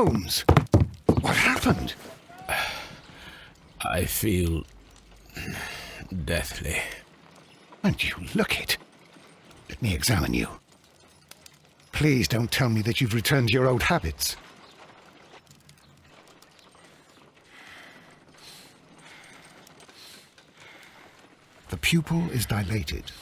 Holmes, what happened? I feel deathly. And you look it. Let me examine you. Please don't tell me that you've returned to your old habits. The pupil is dilated.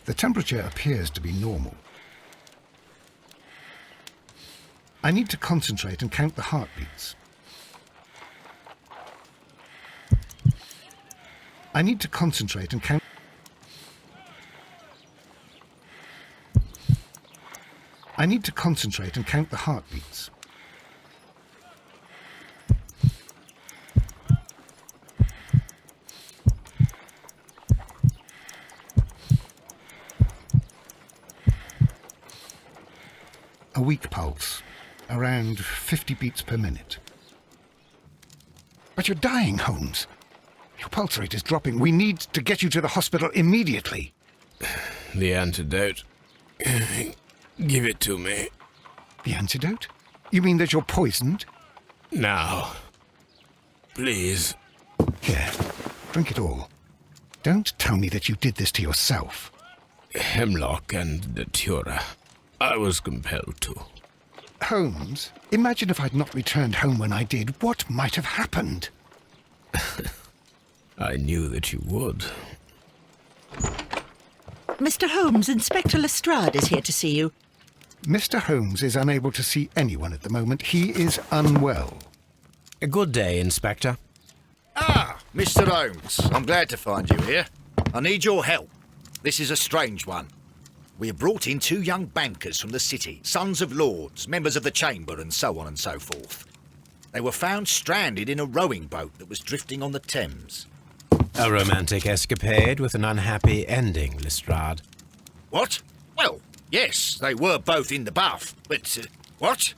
The temperature appears to be normal. I need to concentrate and count the heartbeats. I need to concentrate and count. I need to concentrate and count the heartbeats. A weak pulse, around 50 beats per minute. But you're dying, Holmes. Your pulse rate is dropping. We need to get you to the hospital immediately. The antidote. Give it to me. The antidote? You mean that you're poisoned? Now. Please. Here, drink it all. Don't tell me that you did this to yourself. Hemlock and Datura. I was compelled to. Holmes, imagine if I'd not returned home when I did. What might have happened? I knew that you would. Mr. Holmes, Inspector Lestrade is here to see you. Mr. Holmes is unable to see anyone at the moment. He is unwell. A good day, Inspector. Ah, Mr. Holmes, I'm glad to find you here. I need your help. This is a strange one. We have brought in 2 young bankers from the city, sons of lords, members of the chamber, and so on and so forth. They were found stranded in a rowing boat that was drifting on the Thames. A romantic escapade with an unhappy ending, Lestrade. What? Well, yes, they were both in the bath, but... what?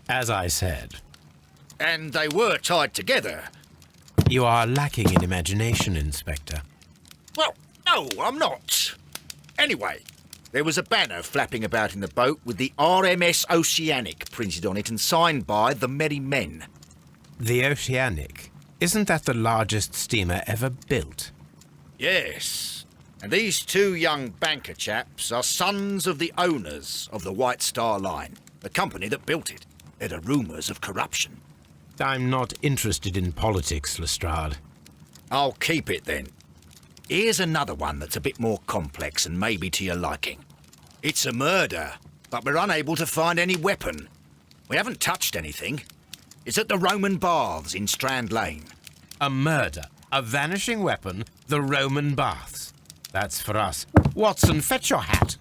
As I said. And they were tied together. You are lacking in imagination, Inspector. Well, no, I'm not. Anyway, there was a banner flapping about in the boat with the RMS Oceanic printed on it and signed by the Merry Men. The Oceanic? Isn't that the largest steamer ever built? Yes. And these 2 young banker chaps are sons of the owners of the White Star Line, the company that built it. There are rumours of corruption. I'm not interested in politics, Lestrade. I'll keep it then. Here's another one that's a bit more complex and maybe to your liking. It's a murder, but we're unable to find any weapon. We haven't touched anything. It's at the Roman Baths in Strand Lane. A murder, a vanishing weapon, the Roman Baths. That's for us. Watson, fetch your hat.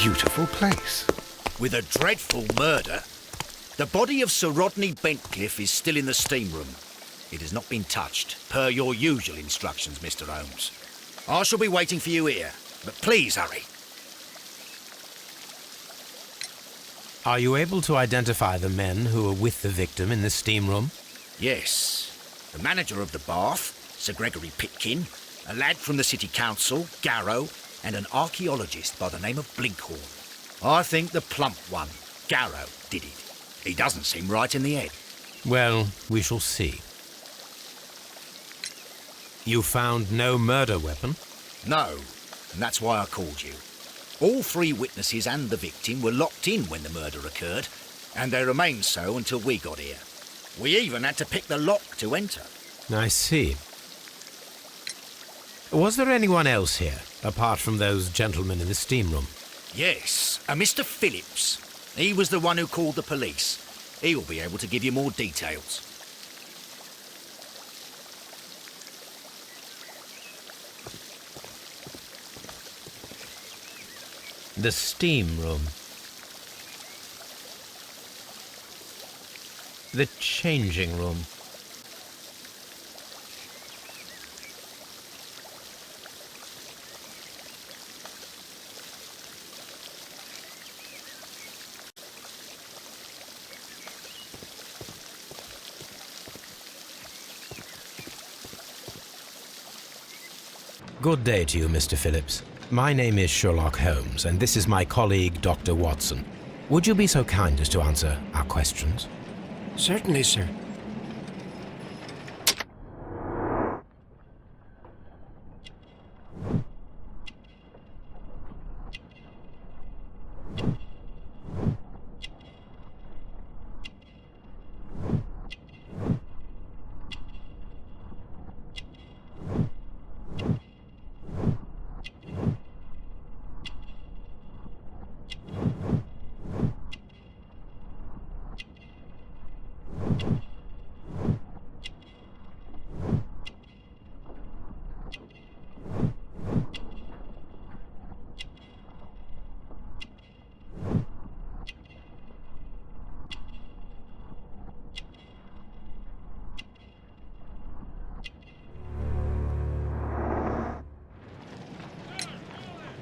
Beautiful place. With a dreadful murder. The body of Sir Rodney Bentcliffe is still in the steam room. It has not been touched, per your usual instructions, Mr. Holmes. I shall be waiting for you here, but please hurry. Are you able to identify the men who were with the victim in the steam room? Yes. The manager of the bath, Sir Gregory Pitkin, a lad from the City Council, Garrow, and an archaeologist by the name of Blinkhorn. I think the plump one, Garrow, did it. He doesn't seem right in the head. Well, we shall see. You found no murder weapon? No, and that's why I called you. All 3 witnesses and the victim were locked in when the murder occurred, and they remained so until we got here. We even had to pick the lock to enter. I see. Was there anyone else here, apart from those gentlemen in the steam room? Yes, a Mr. Phillips. He was the one who called the police. He will be able to give you more details. The steam room. The changing room. Good day to you, Mr. Phillips. My name is Sherlock Holmes, and this is my colleague, Dr. Watson. Would you be so kind as to answer our questions? Certainly, sir.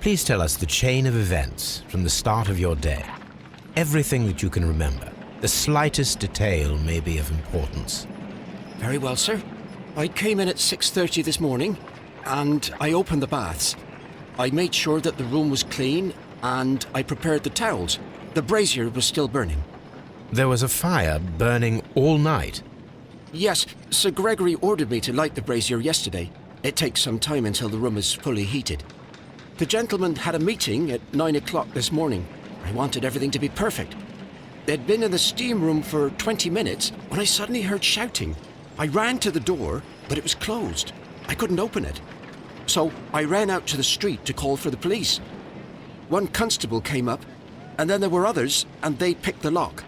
Please tell us the chain of events from the start of your day. Everything that you can remember. The slightest detail may be of importance. Very well, sir. I came in at 6:30 this morning, and I opened the baths. I made sure that the room was clean, and I prepared the towels. The brazier was still burning. There was a fire burning all night. Yes, Sir Gregory ordered me to light the brazier yesterday. It takes some time until the room is fully heated. The gentlemen had a meeting at 9 o'clock this morning. I wanted everything to be perfect. They'd been in the steam room for 20 minutes when I suddenly heard shouting. I ran to the door, but it was closed. I couldn't open it. So I ran out to the street to call for the police. One constable came up, and then there were others, and they picked the lock.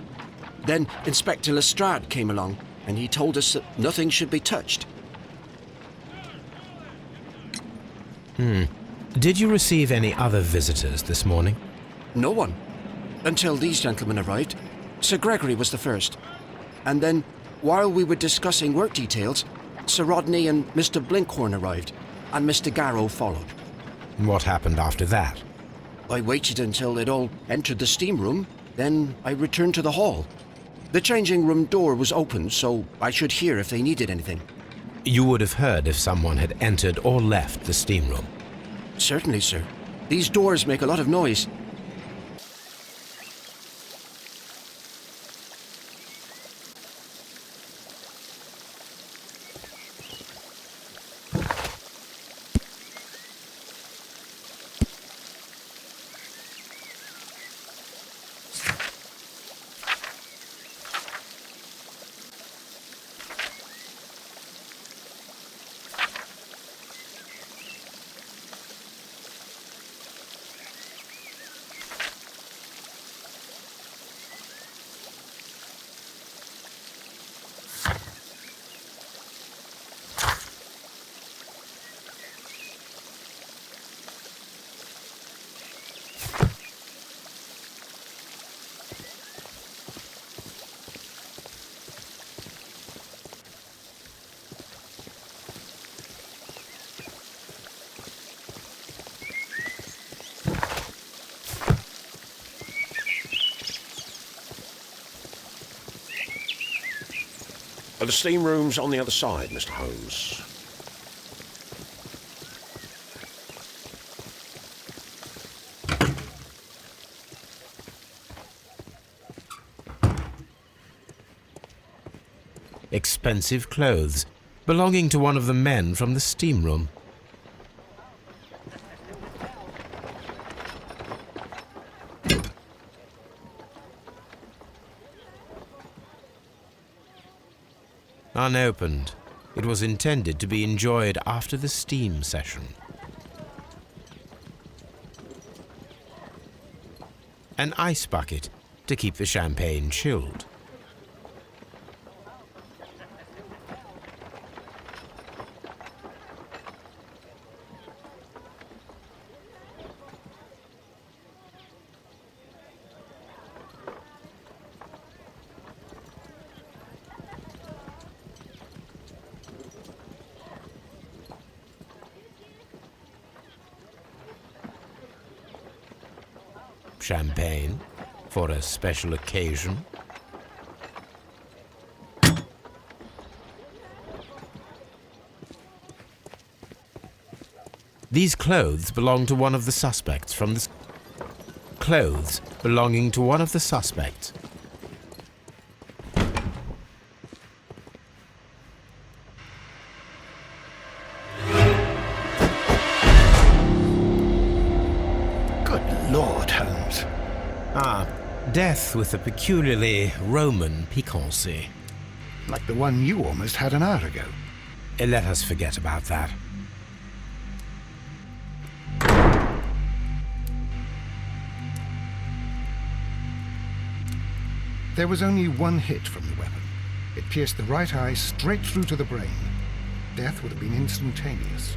Then Inspector Lestrade came along, and he told us that nothing should be touched. Did you receive any other visitors this morning? No one. Until these gentlemen arrived. Sir Gregory was the first. And then, while we were discussing work details, Sir Rodney and Mr. Blinkhorn arrived, and Mr. Garrow followed. What happened after that? I waited until they'd all entered the steam room, then I returned to the hall. The changing room door was open, so I should hear if they needed anything. You would have heard if someone had entered or left the steam room. Certainly, sir. These doors make a lot of noise. The steam room's on the other side, Mr. Holmes. Expensive clothes, belonging to one of the men from the steam room. Unopened. It was intended to be enjoyed after the steam session. An ice bucket to keep the champagne chilled. champagne for a special occasion. These clothes belong to one of the suspects from this... Clothes belonging to one of the suspects. Good Lord, Holmes. Ah, death with a peculiarly Roman piquancy. Like the one you almost had an hour ago. Let us forget about that. There was only one hit from the weapon. It pierced the right eye straight through to the brain. Death would have been instantaneous.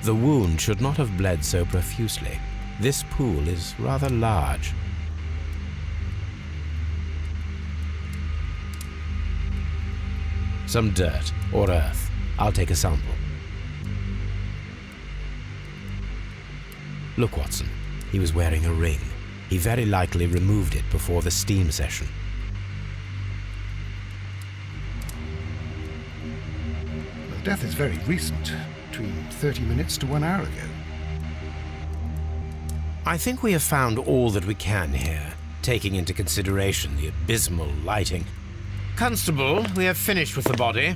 The wound should not have bled so profusely. This pool is rather large. Some dirt or earth. I'll take a sample. Look, Watson. He was wearing a ring. He very likely removed it before the steam session. Well, death is very recent. Between 30 minutes to 1 hour ago. I think we have found all that we can here, taking into consideration the abysmal lighting. Constable, we have finished with the body.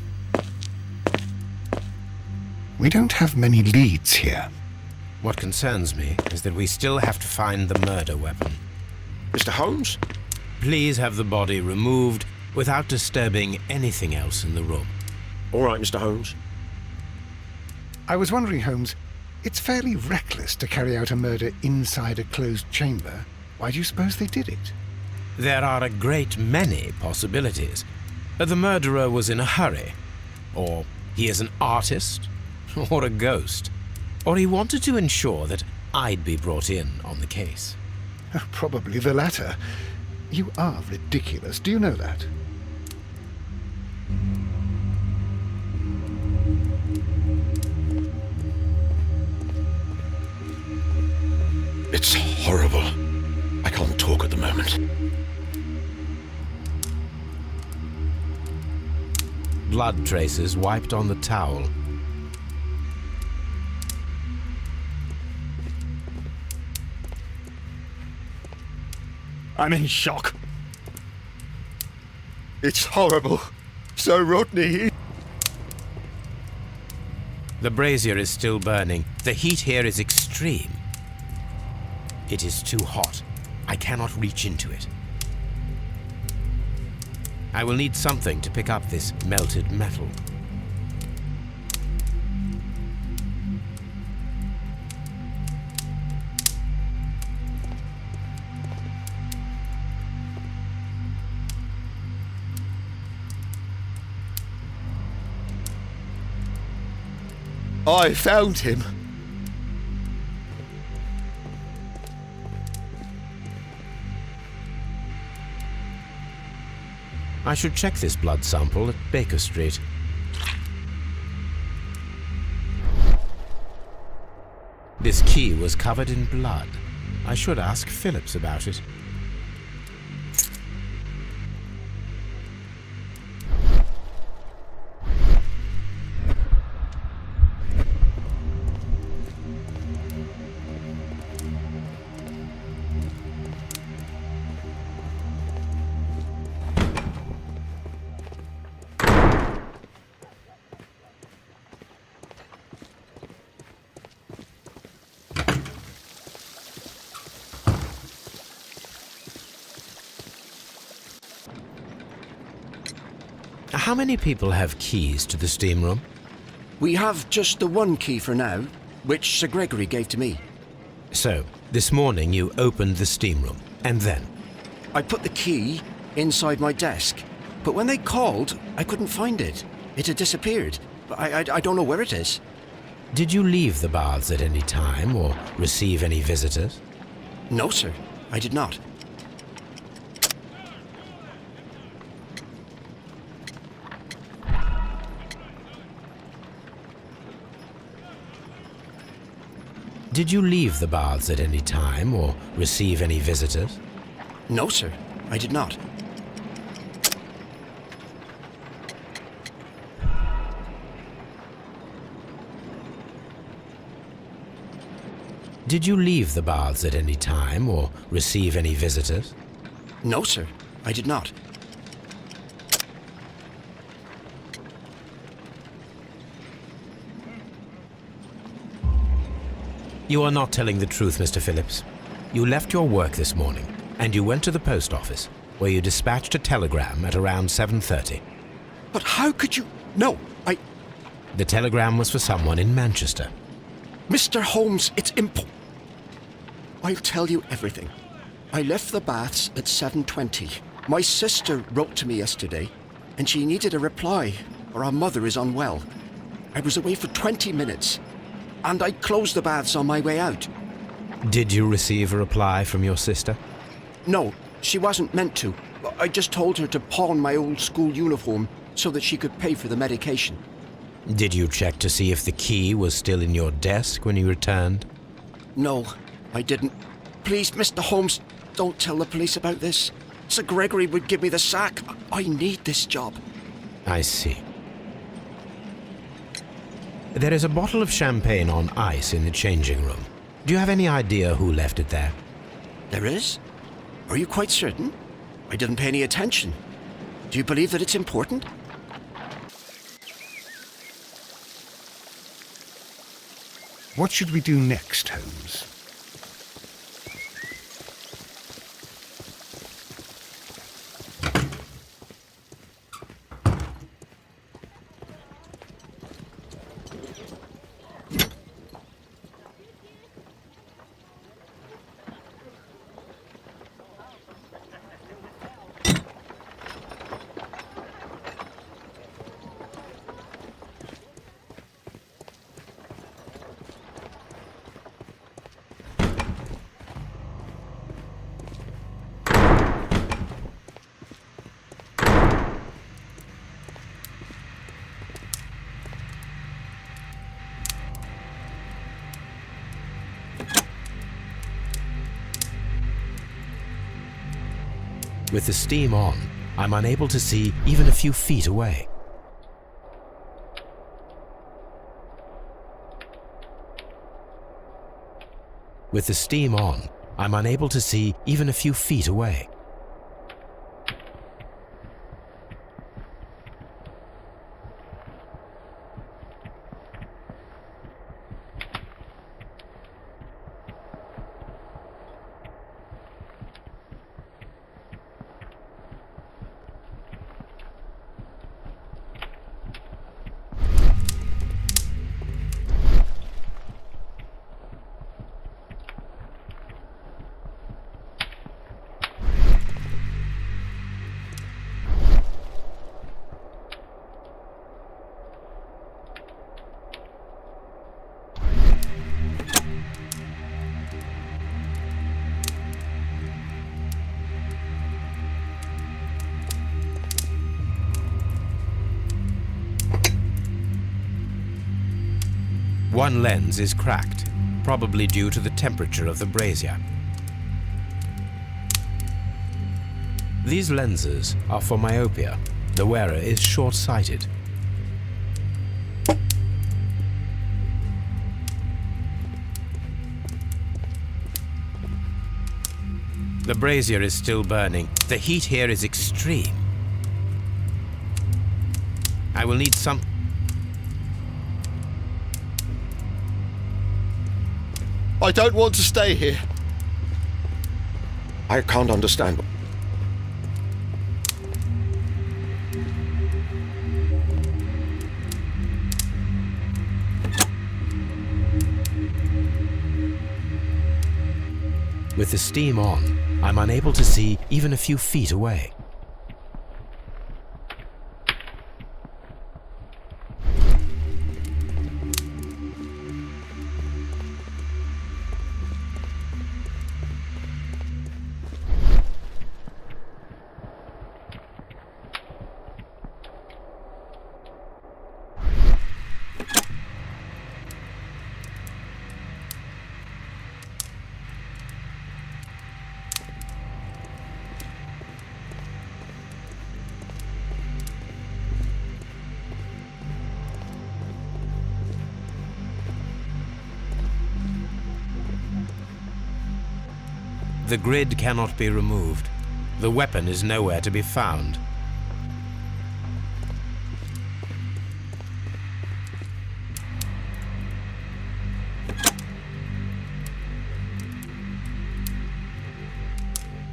We don't have many leads here. What concerns me is that we still have to find the murder weapon. Mr. Holmes? Please have the body removed without disturbing anything else in the room. All right, Mr. Holmes. I was wondering, Holmes, it's fairly reckless to carry out a murder inside a closed chamber. Why do you suppose they did it? There are a great many possibilities. The murderer was in a hurry, or he is an artist, or a ghost, or he wanted to ensure that I'd be brought in on the case. Probably the latter. You are ridiculous, do you know that? It's horrible. I can't talk at the moment. Blood traces wiped on the towel. I'm in shock. It's horrible. So Rodney... The brazier is still burning. The heat here is extreme. It is too hot. I cannot reach into it. I will need something to pick up this melted metal. I found him. I should check this blood sample at Baker Street. This key was covered in blood. I should ask Phillips about it. How many people have keys to the steam room? We have just the one key for now, which Sir Gregory gave to me. So, this morning you opened the steam room, and then? I put the key inside my desk, but when they called, I couldn't find it. It had disappeared. I don't know where it is. Did you leave the baths at any time, or receive any visitors? No, sir, I did not. Did you leave the baths at any time or receive any visitors? No, sir, I did not. Did you leave the baths at any time or receive any visitors? No, sir, I did not. You are not telling the truth, Mr. Phillips. You left your work this morning and you went to the post office, where you dispatched a telegram at around 7:30. But how could you... No, The telegram was for someone in Manchester. Mr. Holmes, it's I'll tell you everything. I left the baths at 7:20. My sister wrote to me yesterday, and she needed a reply, or our mother is unwell. I was away for 20 minutes, and I closed the baths on my way out. Did you receive a reply from your sister? No, she wasn't meant to. I just told her to pawn my old school uniform so that she could pay for the medication. Did you check to see if the key was still in your desk when you returned? No, I didn't. Please, Mr. Holmes, don't tell the police about this. Sir Gregory would give me the sack. I need this job. I see. There is a bottle of champagne on ice in the changing room. Do you have any idea who left it there? There is? Are you quite certain? I didn't pay any attention. Do you believe that it's important? What should we do next, Holmes? With the steam on, I'm unable to see even a few feet away. With the steam on, I'm unable to see even a few feet away. One lens is cracked, probably due to the temperature of the brazier. These lenses are for myopia. The wearer is short-sighted. The brazier is still burning. The heat here is extreme. I will need some... I don't want to stay here. I can't understand. With the steam on, I'm unable to see even a few feet away. The grid cannot be removed. The weapon is nowhere to be found.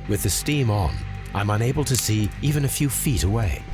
With the steam on, I'm unable to see even a few feet away.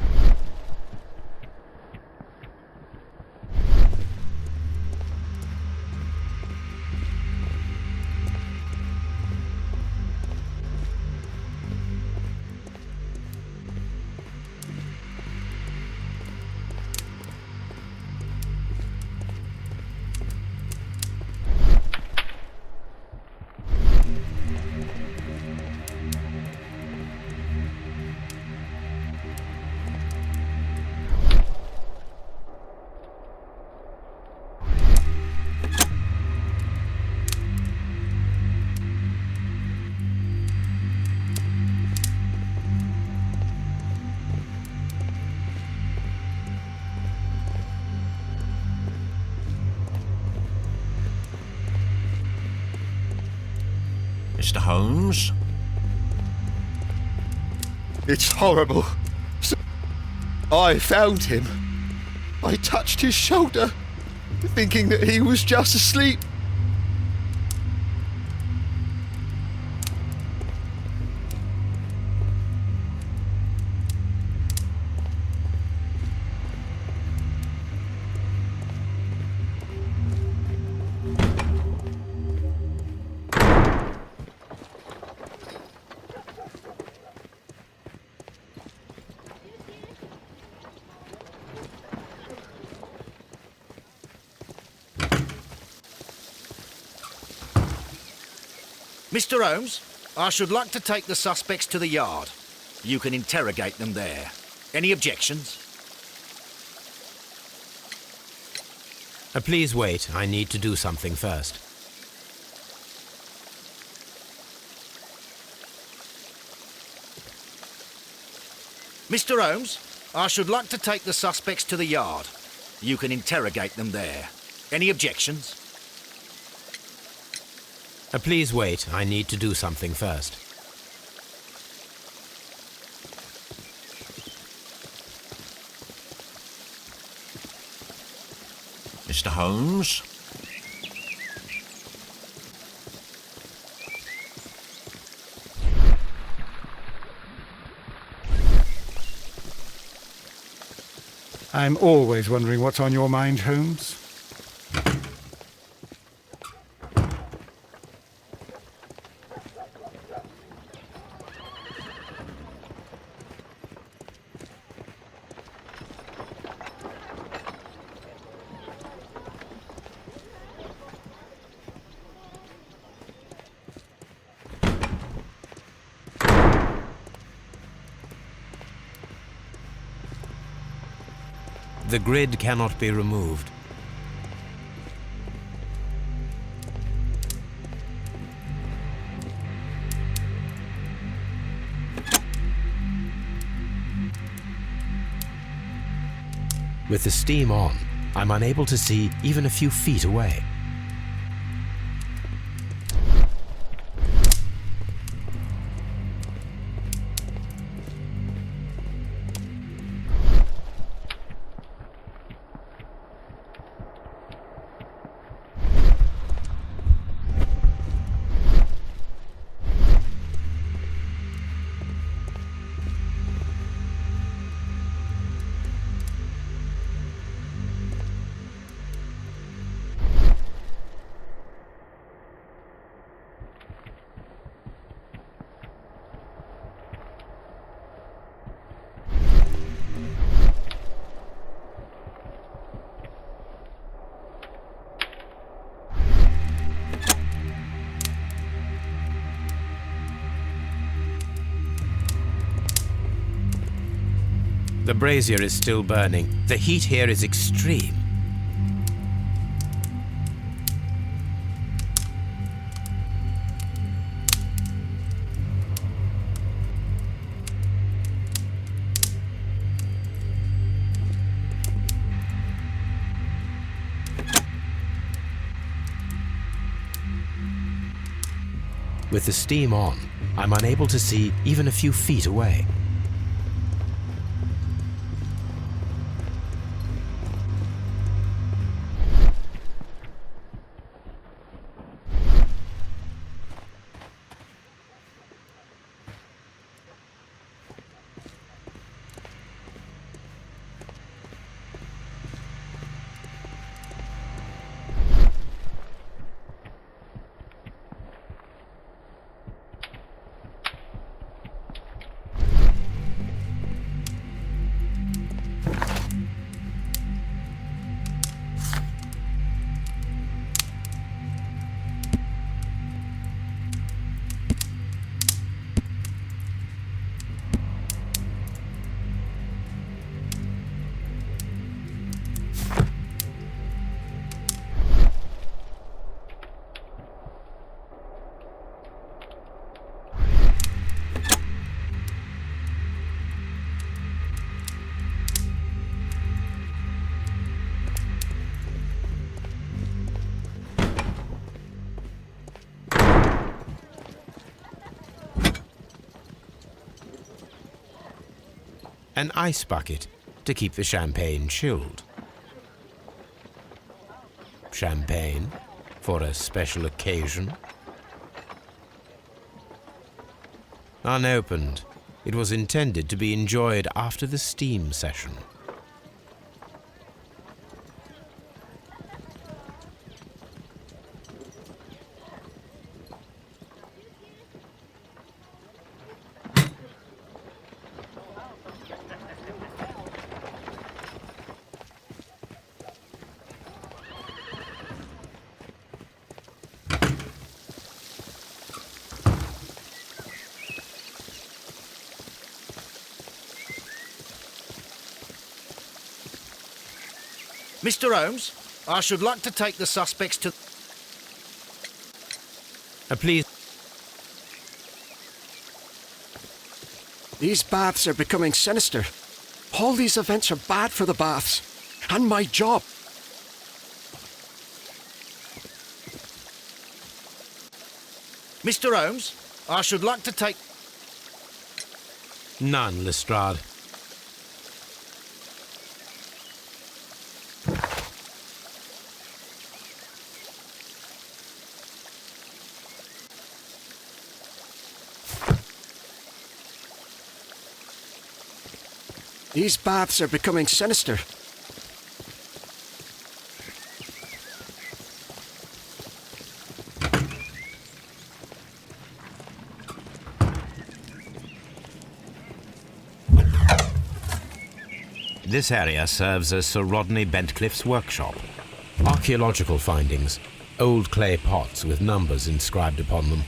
Mr. Holmes? It's horrible. I found him. I touched his shoulder, thinking that he was just asleep. Mr. Holmes, I should like to take the suspects to the yard. You can interrogate them there. Any objections? Please wait. I need to do something first. Mr. Holmes, I should like to take the suspects to the yard. You can interrogate them there. Any objections? Please wait. I need to do something first. Mr. Holmes? I'm always wondering what's on your mind, Holmes. The grid cannot be removed. With the steam on, I'm unable to see even a few feet away. The brazier is still burning. The heat here is extreme. With the steam on, I'm unable to see even a few feet away. An ice bucket to keep the champagne chilled. Champagne for a special occasion. Unopened, it was intended to be enjoyed after the steam session. Mr. Holmes, I should like to take the suspects to... Please. These baths are becoming sinister. All these events are bad for the baths. And my job. Mr. Holmes, I should like to take... None, Lestrade. These baths are becoming sinister. This area serves as Sir Rodney Bentcliffe's workshop. Archaeological findings, old clay pots with numbers inscribed upon them.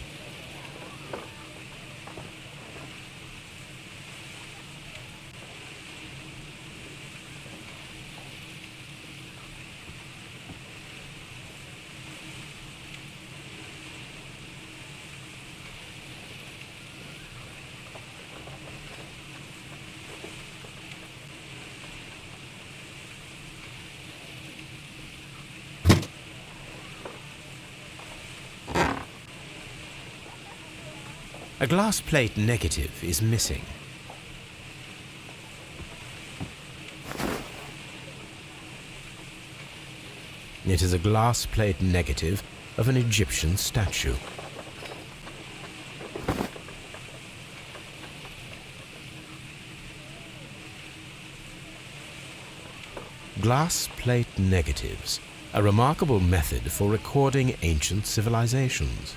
A glass plate negative is missing. It is a glass plate negative of an Egyptian statue. Glass plate negatives, a remarkable method for recording ancient civilizations.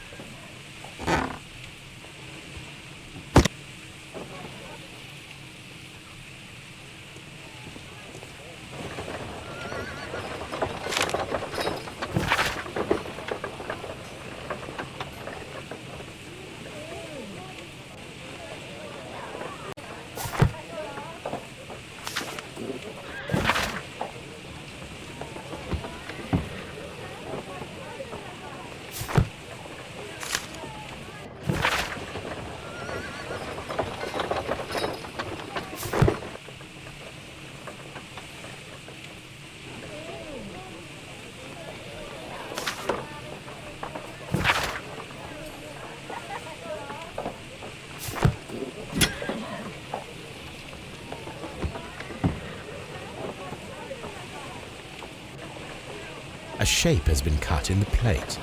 A shape has been cut in the plate.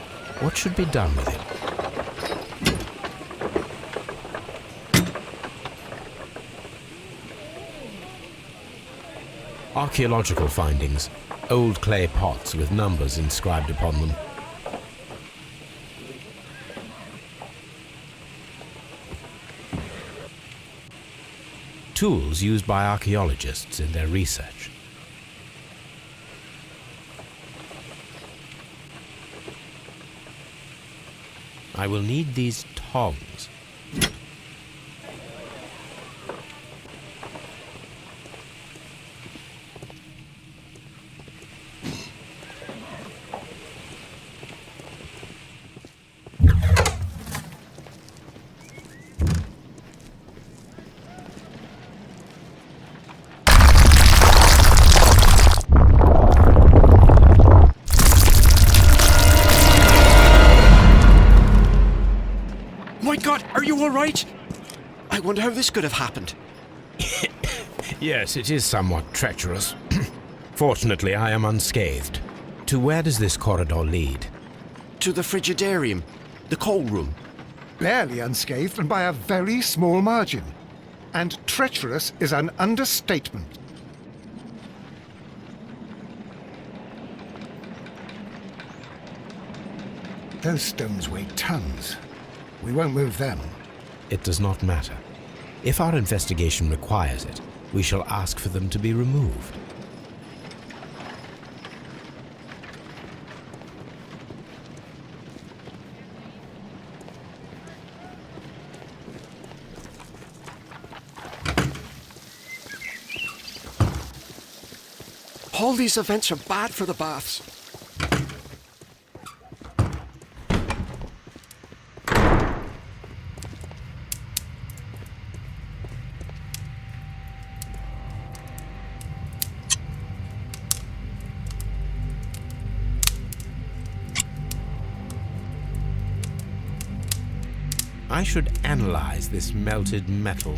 What should be done with it? Archaeological findings. Old clay pots with numbers inscribed upon them. Tools used by archaeologists in their research. I will need these tongs. My God, are you all right? I wonder how this could have happened. Yes, it is somewhat treacherous. Fortunately, I am unscathed. To where does this corridor lead? To the frigidarium, the coal room. Barely unscathed and by a very small margin. And treacherous is an understatement. Those stones weigh tons. We won't move them. It does not matter. If our investigation requires it, we shall ask for them to be removed. All these events are bad for the baths. I should analyze this melted metal.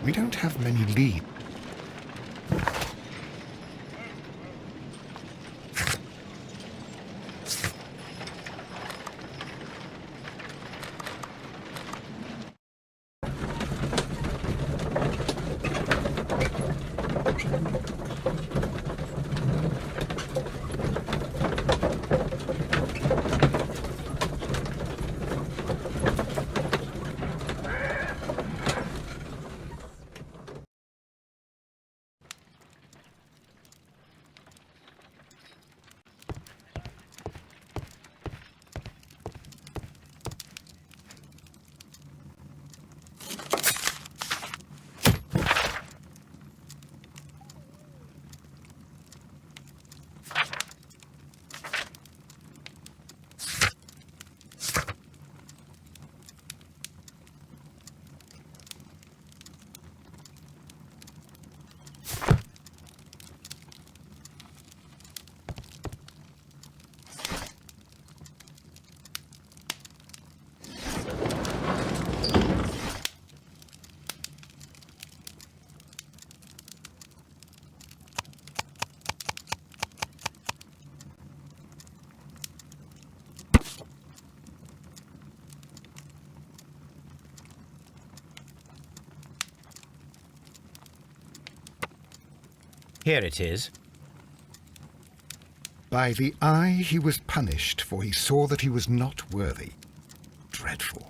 We don't have many leads. Here it is. By the eye he was punished, for he saw that he was not worthy. Dreadful.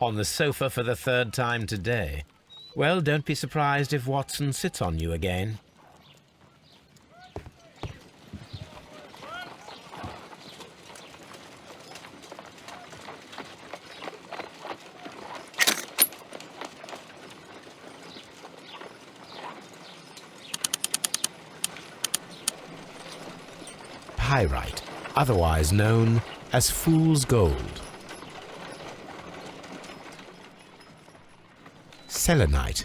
On the sofa for the third time today. Well, don't be surprised if Watson sits on you again. Pyrite, otherwise known as fool's gold. Selenite.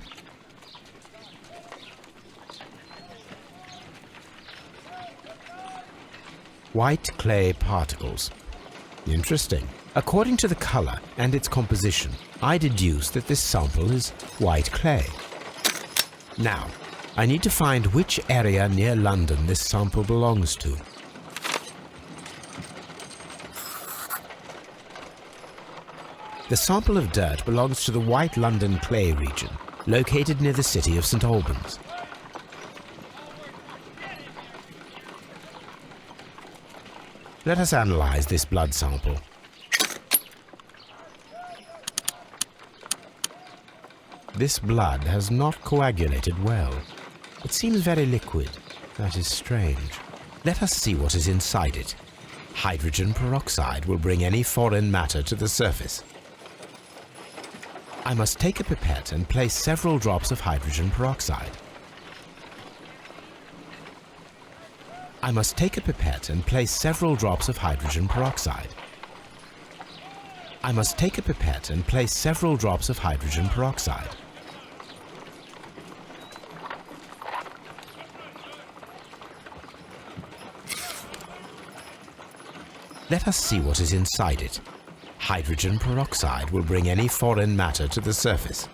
White clay particles. Interesting. According to the color and its composition, I deduce that this sample is white clay. Now, I need to find which area near London this sample belongs to. The sample of dirt belongs to the White London clay region, located near the city of St. Albans. Let us analyze this blood sample. This blood has not coagulated well. It seems very liquid. That is strange. Let us see what is inside it. Hydrogen peroxide will bring any foreign matter to the surface. I must take a pipette and place several drops of hydrogen peroxide. I must take a pipette and place several drops of hydrogen peroxide. I must take a pipette and place several drops of hydrogen peroxide. Let us see what is inside it. Hydrogen peroxide will bring any foreign matter to the surface.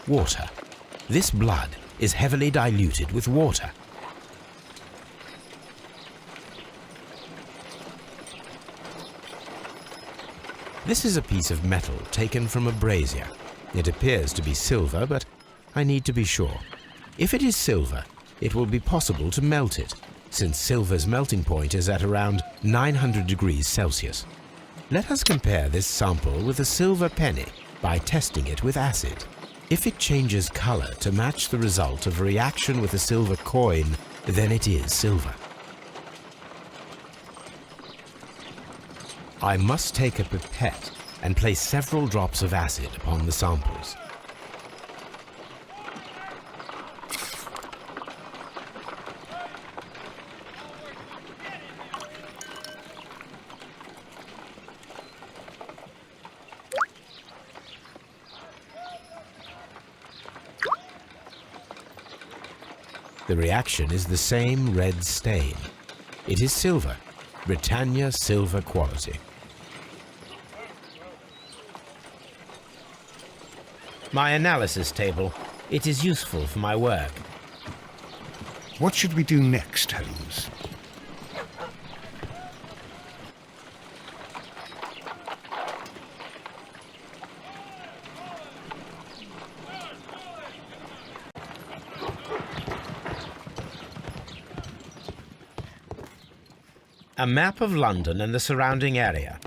Water. This blood is heavily diluted with water. This is a piece of metal taken from a brazier. It appears to be silver, but I need to be sure. If it is silver, it will be possible to melt it, since silver's melting point is at around 900 degrees Celsius. Let us compare this sample with a silver penny by testing it with acid. If it changes color to match the result of a reaction with a silver coin, then it is silver. I must take a pipette and place several drops of acid upon the samples. The reaction is the same red stain. It is silver, Britannia silver quality. My analysis table. It is useful for my work. What should we do next, Holmes? A map of London and the surrounding area.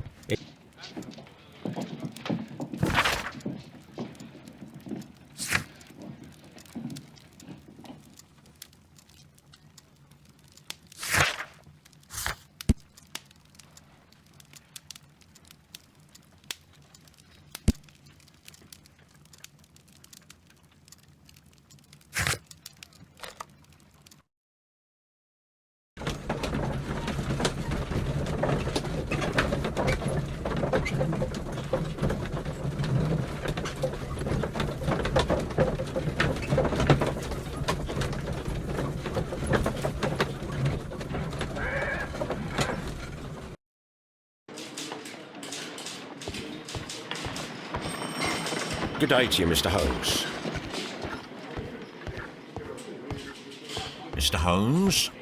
Good day to you, Mr. Holmes. Mr. Holmes?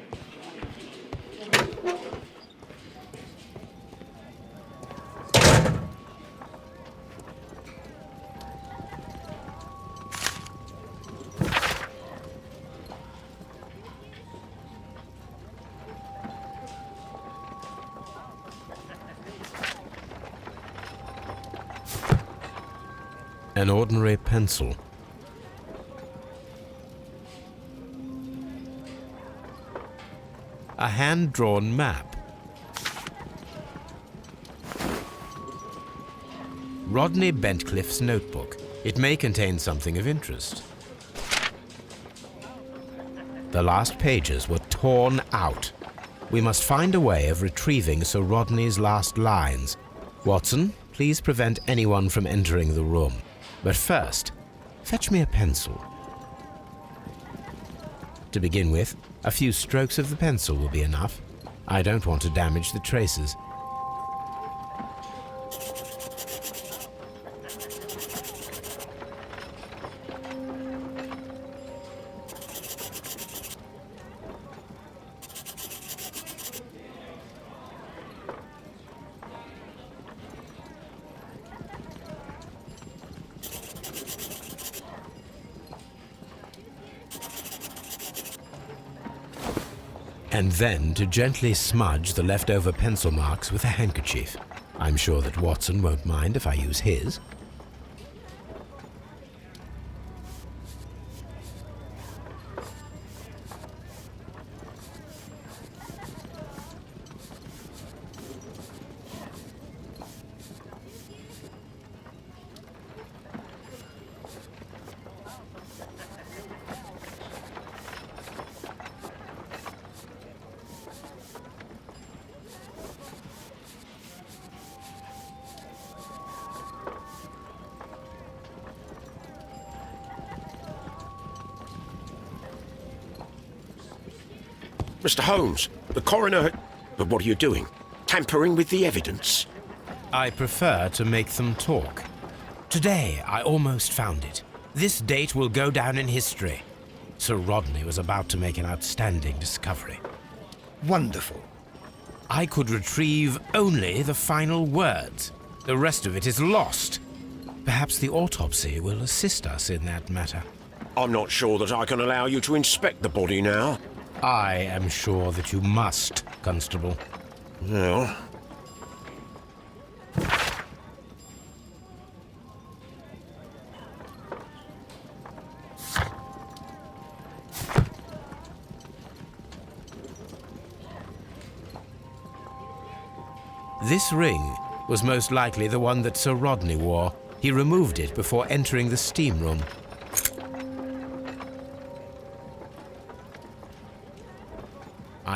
An ordinary pencil. A hand-drawn map. Rodney Bentcliffe's notebook. It may contain something of interest. The last pages were torn out. We must find a way of retrieving Sir Rodney's last lines. Watson, please prevent anyone from entering the room. But first, fetch me a pencil. To begin with, a few strokes of the pencil will be enough. I don't want to damage the traces. And then to gently smudge the leftover pencil marks with a handkerchief. I'm sure that Watson won't mind if I use his. Mr. Holmes, the coroner... But what are you doing? Tampering with the evidence? I prefer to make them talk. Today, I almost found it. This date will go down in history. Sir Rodney was about to make an outstanding discovery. Wonderful. I could retrieve only the final words. The rest of it is lost. Perhaps the autopsy will assist us in that matter. I'm not sure that I can allow you to inspect the body now. I am sure that you must, Constable. Well... This ring was most likely the one that Sir Rodney wore. He removed it before entering the steam room.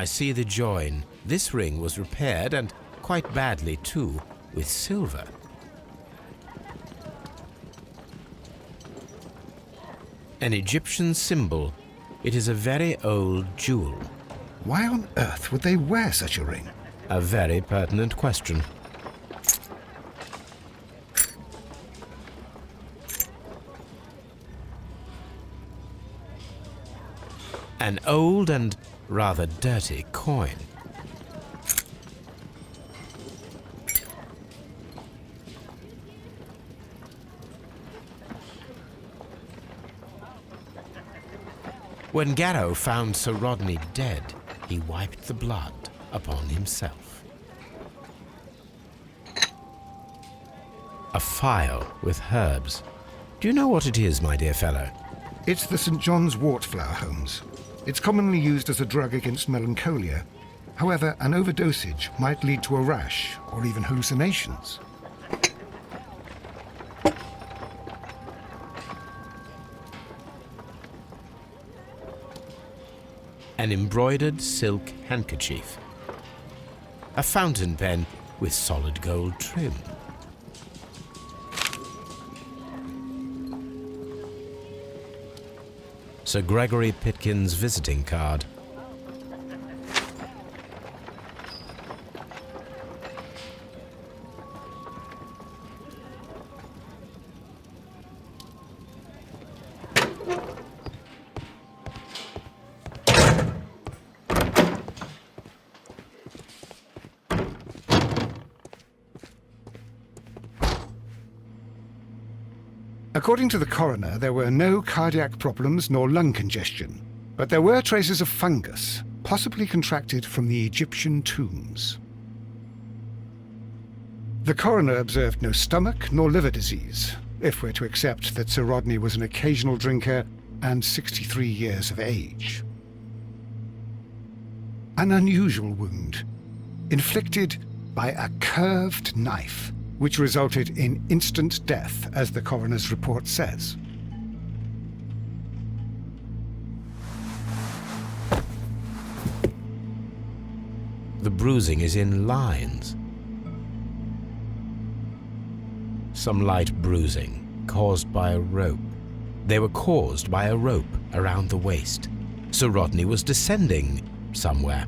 I see the join. This ring was repaired, and quite badly too, with silver. An Egyptian symbol. It is a very old jewel. Why on earth would they wear such a ring? A very pertinent question. An old and rather dirty coin. When Garrow found Sir Rodney dead, he wiped the blood upon himself. A phial with herbs. Do you know what it is, my dear fellow? It's the St. John's wort flower, Holmes. It's commonly used as a drug against melancholia. However, an overdosage might lead to a rash or even hallucinations. An embroidered silk handkerchief. A fountain pen with solid gold trim. Sir Gregory Pitkin's visiting card. According to the coroner, there were no cardiac problems nor lung congestion, but there were traces of fungus, possibly contracted from the Egyptian tombs. The coroner observed no stomach nor liver disease, if we're to accept that Sir Rodney was an occasional drinker and 63 years of age. An unusual wound, inflicted by a curved knife, which resulted in instant death, as the coroner's report says. The bruising is in lines. Some light bruising, caused by a rope. They were caused by a rope around the waist. Sir Rodney was descending somewhere.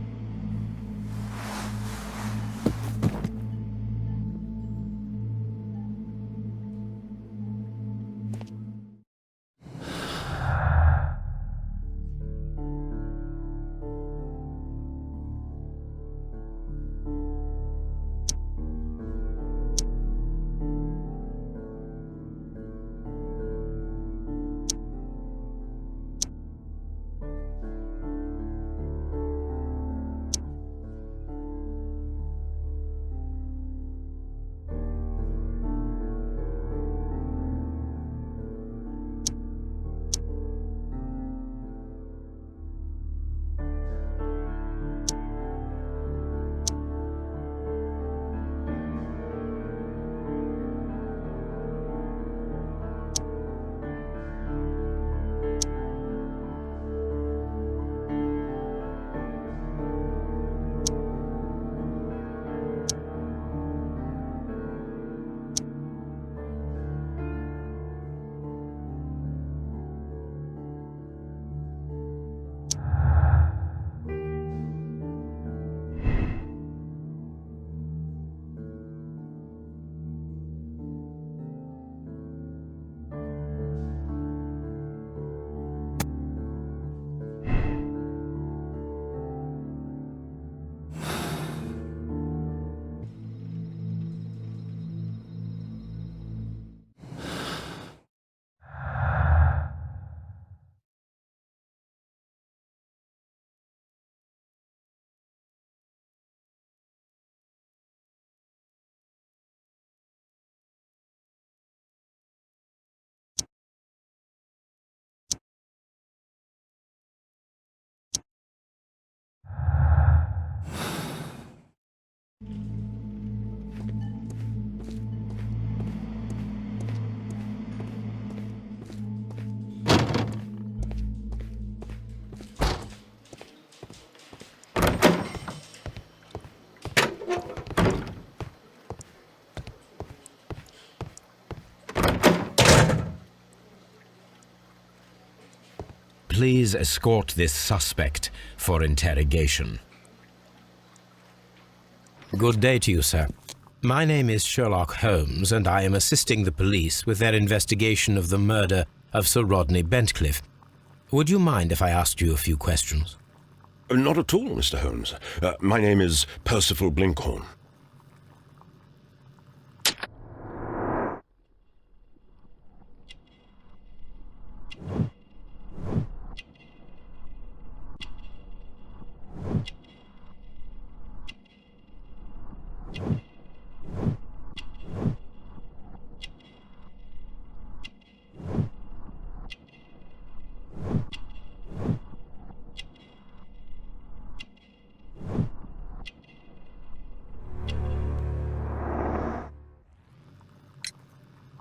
Please escort this suspect for interrogation. Good day to you, sir. My name is Sherlock Holmes, and I am assisting the police with their investigation of the murder of Sir Rodney Bentcliffe. Would you mind if I asked you a few questions? Not at all, Mr. Holmes. My name is Percival Blinkhorn.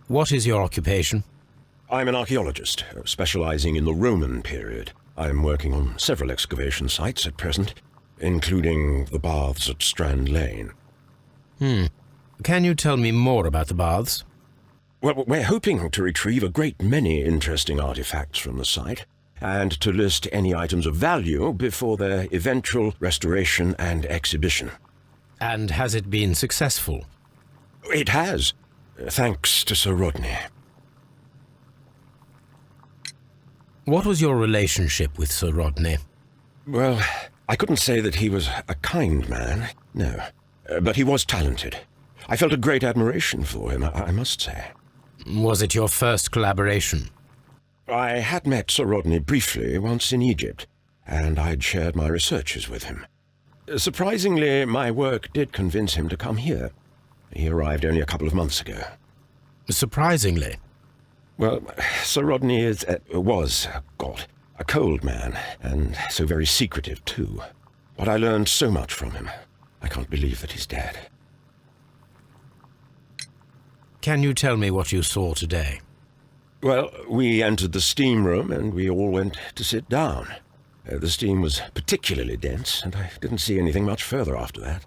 What is your occupation? I'm an archaeologist, specializing in the Roman period. I'm working on several excavation sites at present, including the baths at Strand Lane. Can you tell me more about the baths? Well, we're hoping to retrieve a great many interesting artifacts from the site, and to list any items of value before their eventual restoration and exhibition. And has it been successful? It has, thanks to Sir Rodney. What was your relationship with Sir Rodney? Well, I couldn't say that he was a kind man, no. But he was talented. I felt a great admiration for him, I must say. Was it your first collaboration? I had met Sir Rodney briefly once in Egypt, and I'd shared my researches with him. Surprisingly, my work did convince him to come here. He arrived only a couple of months ago. Surprisingly? Well, Sir Rodney was a cold man, and so very secretive too. But I learned so much from him. I can't believe that he's dead. Can you tell me what you saw today? Well, we entered the steam room and we all went to sit down. The steam was particularly dense, and I didn't see anything much further after that.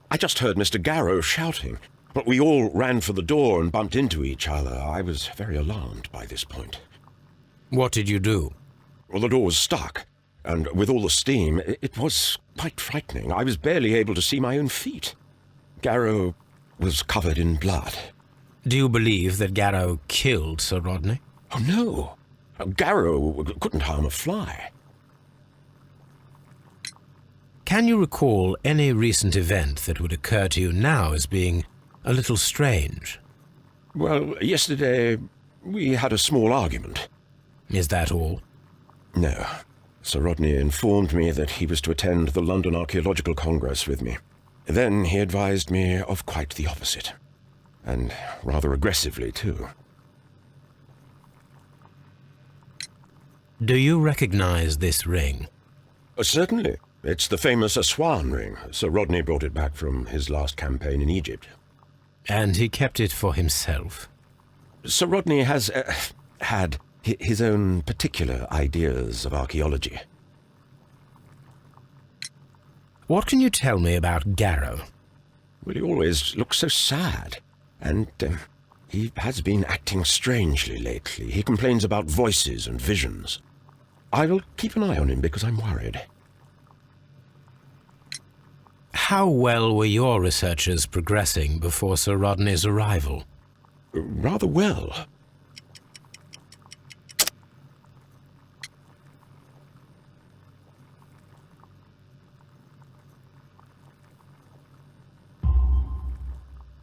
I just heard Mr. Garrow shouting, but we all ran for the door and bumped into each other. I was very alarmed by this point. What did you do? Well, the door was stuck, and with all the steam, it was quite frightening. I was barely able to see my own feet. Garrow was covered in blood. Do you believe that Garrow killed Sir Rodney? Oh, no. Garrow couldn't harm a fly. Can you recall any recent event that would occur to you now as being a little strange? Well, yesterday we had a small argument. Is that all? No. Sir Rodney informed me that he was to attend the London Archaeological Congress with me. Then he advised me of quite the opposite. And rather aggressively, too. Do you recognize this ring? Certainly. It's the famous Aswan ring. Sir Rodney brought it back from his last campaign in Egypt. And he kept it for himself? Sir Rodney has had his own particular ideas of archaeology. What can you tell me about Garrow? Well, he always looks so sad. And he has been acting strangely lately. He complains about voices and visions. I will keep an eye on him because I'm worried. How well were your researches progressing before Sir Rodney's arrival? Rather well.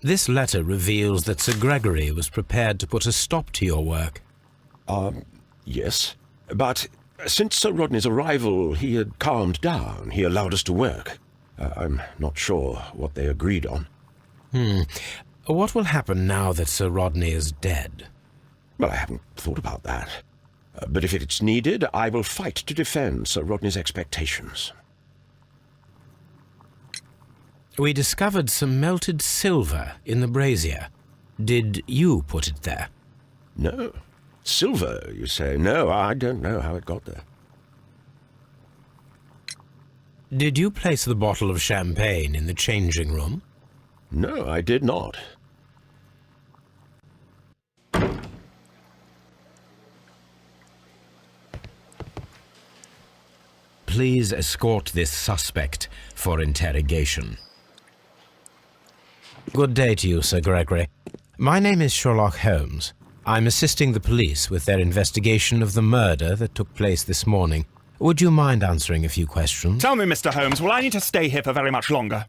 This letter reveals that Sir Gregory was prepared to put a stop to your work. Yes. But since Sir Rodney's arrival, he had calmed down. He allowed us to work. I'm not sure what they agreed on. What will happen now that Sir Rodney is dead? Well, I haven't thought about that. But if it's needed, I will fight to defend Sir Rodney's expectations. We discovered some melted silver in the brazier. Did you put it there? No. Silver, you say? No, I don't know how it got there. Did you place the bottle of champagne in the changing room? No, I did not. Please escort this suspect for interrogation. Good day to you, Sir Gregory. My name is Sherlock Holmes. I'm assisting the police with their investigation of the murder that took place this morning. Would you mind answering a few questions? Tell me, Mr. Holmes, will I need to stay here for very much longer?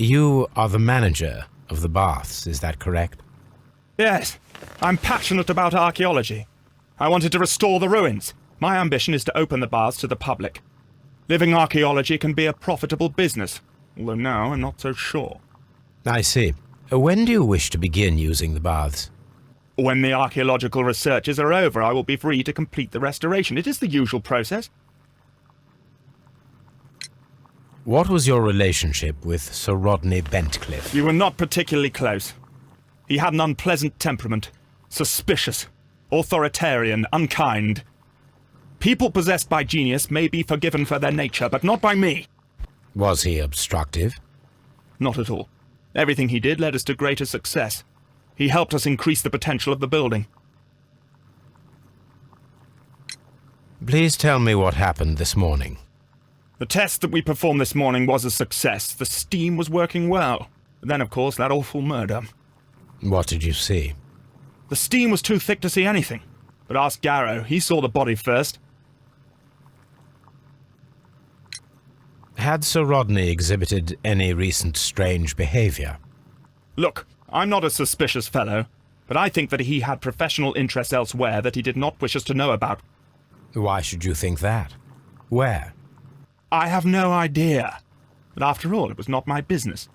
You are the manager of the baths, is that correct? Yes, I'm passionate about archaeology. I wanted to restore the ruins. My ambition is to open the baths to the public. Living archaeology can be a profitable business, although now I'm not so sure. I see. When do you wish to begin using the baths? When the archaeological researches are over, I will be free to complete the restoration. It is the usual process. What was your relationship with Sir Rodney Bentcliffe? We were not particularly close. He had an unpleasant temperament. Suspicious, authoritarian, unkind. People possessed by genius may be forgiven for their nature, but not by me. Was he obstructive? Not at all. Everything he did led us to greater success. He helped us increase the potential of the building. Please tell me what happened this morning. The test that we performed this morning was a success. The steam was working well. Then, of course, that awful murder. What did you see? The steam was too thick to see anything. But ask Garrow. He saw the body first. Had Sir Rodney exhibited any recent strange behavior? Look, I'm not a suspicious fellow, but I think that he had professional interests elsewhere that he did not wish us to know about. Why should you think that? Where? I have no idea. But after all, it was not my business.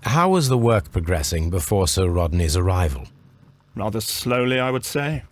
How was the work progressing before Sir Rodney's arrival? Rather slowly, I would say.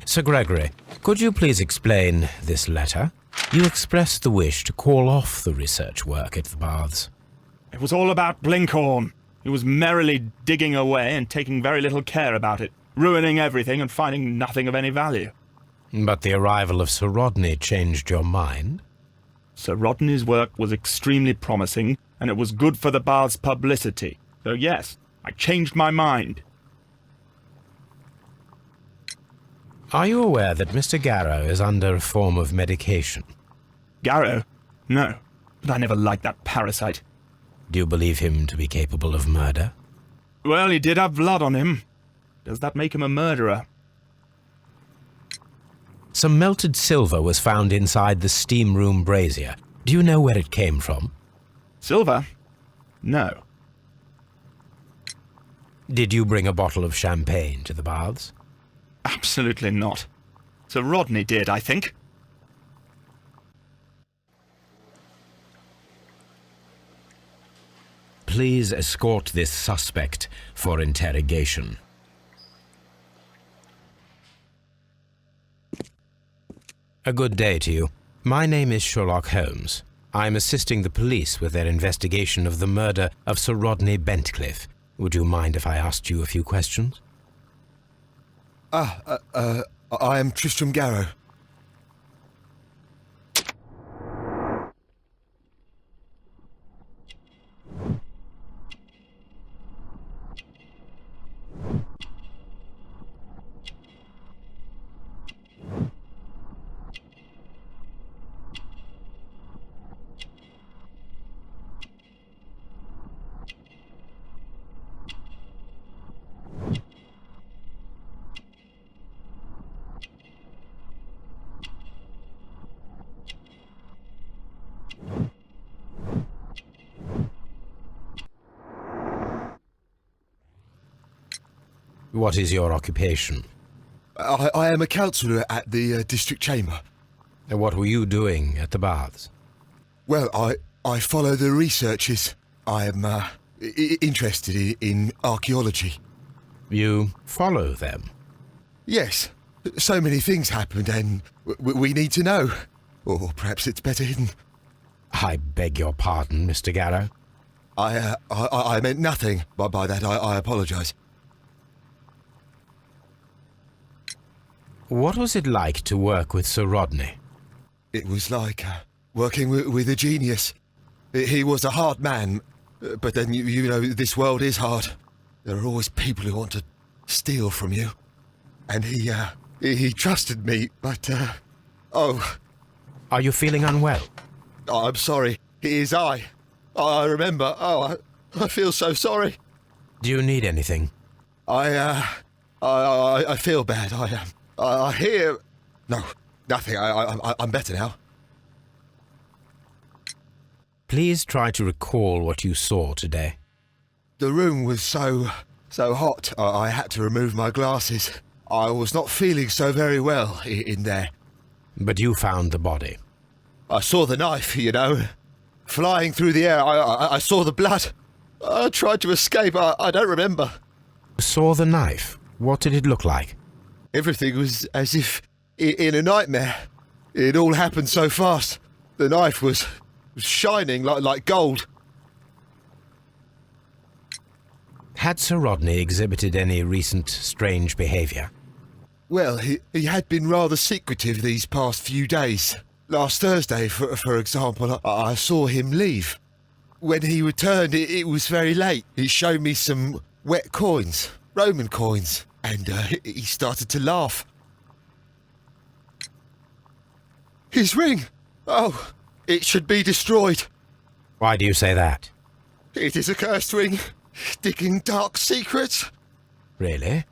Sir Gregory, could you please explain this letter? You expressed the wish to call off the research work at the baths. It was all about Blinkhorn. He was merrily digging away and taking very little care about it, ruining everything and finding nothing of any value. But the arrival of Sir Rodney changed your mind? Sir Rodney's work was extremely promising, and it was good for the bath's publicity. So yes, I changed my mind. Are you aware that Mr. Garrow is under a form of medication? Garrow? No, but I never liked that parasite. Do you believe him to be capable of murder? Well, he did have blood on him. Does that make him a murderer? Some melted silver was found inside the steam room brazier. Do you know where it came from? Silver? No. Did you bring a bottle of champagne to the baths? Absolutely not. Sir Rodney did, I think. Please escort this suspect for interrogation. A good day to you. My name is Sherlock Holmes. I'm assisting the police with their investigation of the murder of Sir Rodney Bentcliffe. Would you mind if I asked you a few questions? I am Tristram Garrow. What is your occupation? I am a councillor at the district chamber. And what were you doing at the baths? Well, I follow the researches. I am interested in archaeology. You follow them? Yes. So many things happened and we need to know. Or perhaps it's better hidden. I beg your pardon, Mr. Garrow. I meant nothing by that. I apologise. What was it like to work with Sir Rodney? It was like working with a genius. He was a hard man, but then, you know, this world is hard. There are always people who want to steal from you. And he trusted me, but, oh... Are you feeling unwell? Oh, I'm sorry. It is I. I remember. Oh, I feel so sorry. Do you need anything? I I feel bad. I hear... No, nothing. I'm better now. Please try to recall what you saw today. The room was so hot, I had to remove my glasses. I was not feeling so very well in there. But you found the body. I saw the knife, you know, flying through the air. I saw the blood. I tried to escape. I don't remember. You saw the knife? What did it look like? Everything was as if in a nightmare. It all happened so fast. The knife was shining like gold. Had Sir Rodney exhibited any recent strange behaviour? Well, he had been rather secretive these past few days. Last Thursday, for example, I saw him leave. When he returned, it was very late. He showed me some wet coins, Roman coins, and he started to laugh. His ring! Oh, it should be destroyed. Why do you say that? It is a cursed ring, digging dark secrets. Really?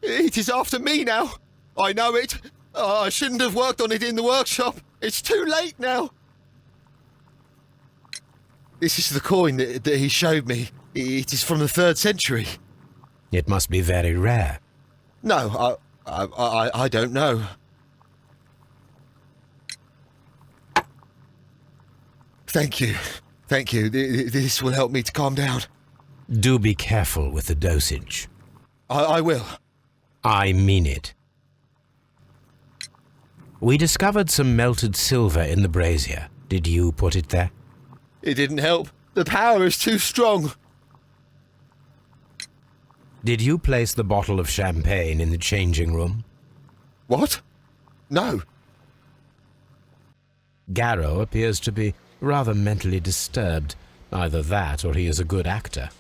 It is after me now. I know it. I shouldn't have worked on it in the workshop. It's too late now. This is the coin that he showed me. It is from the 3rd century. It must be very rare. No, I don't know. Thank you. Thank you. This will help me to calm down. Do be careful with the dosage. I will. I mean it. We discovered some melted silver in the brazier. Did you put it there? It didn't help. The power is too strong. Did you place the bottle of champagne in the changing room? What? No. Garrow appears to be rather mentally disturbed. Either that or he is a good actor.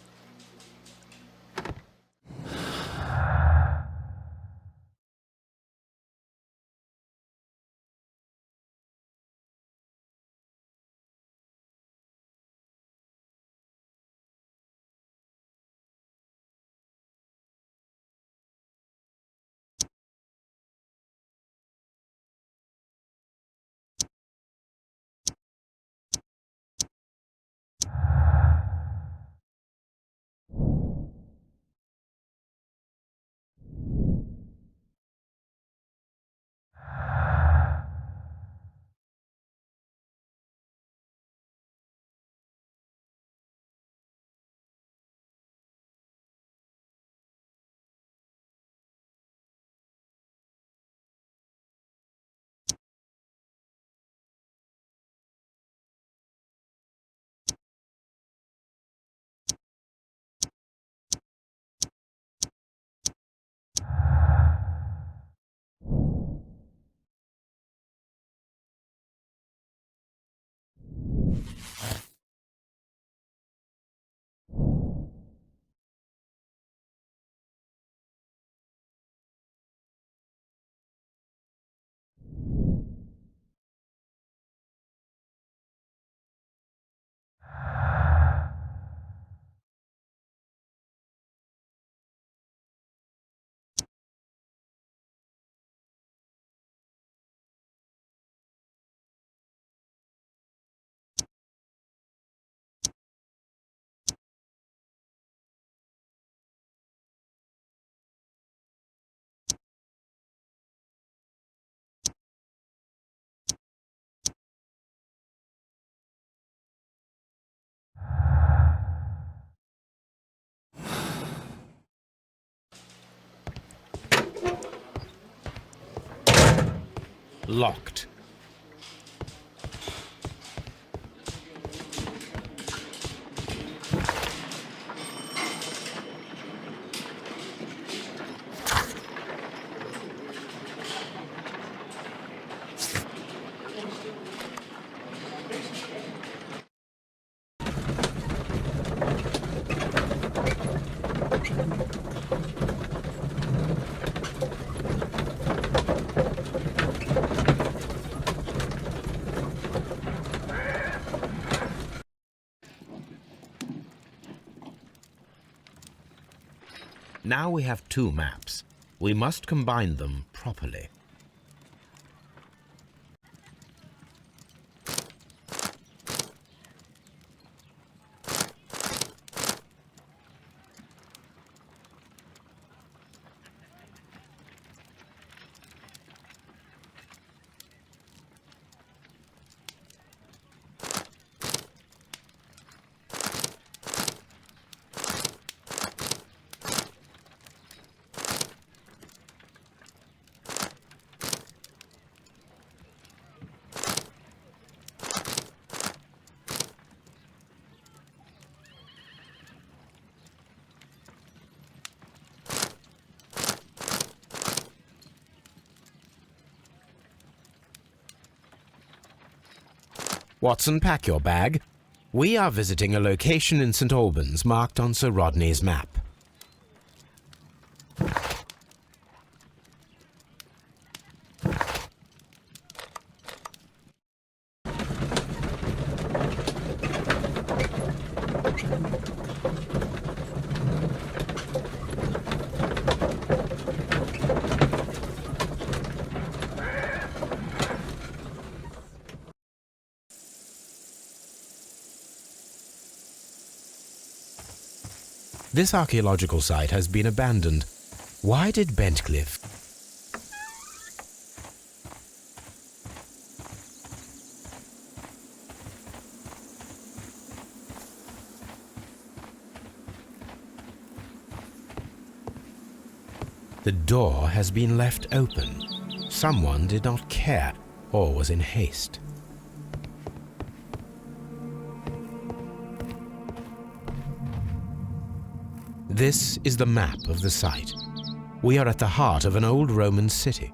Locked. Now we have two maps. We must combine them properly. Watson, pack your bag. We are visiting a location in St. Albans marked on Sir Rodney's map. This archaeological site has been abandoned. Why did Bentcliffe? The door has been left open. Someone did not care or was in haste. This is the map of the site. We are at the heart of an old Roman city.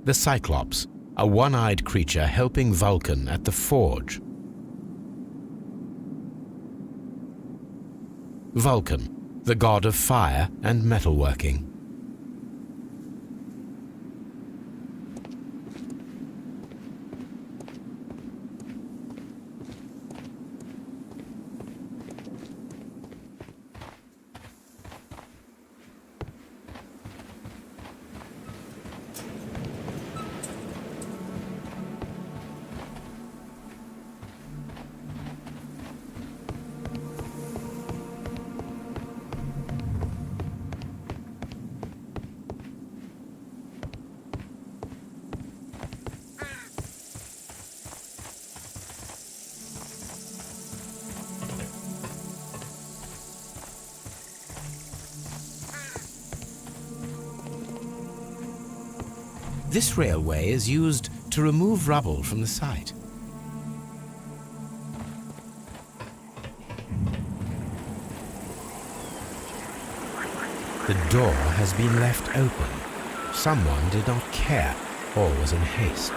The Cyclops, a one-eyed creature helping Vulcan at the forge. Vulcan, the god of fire and metalworking. This railway is used to remove rubble from the site. The door has been left open. Someone did not care or was in haste.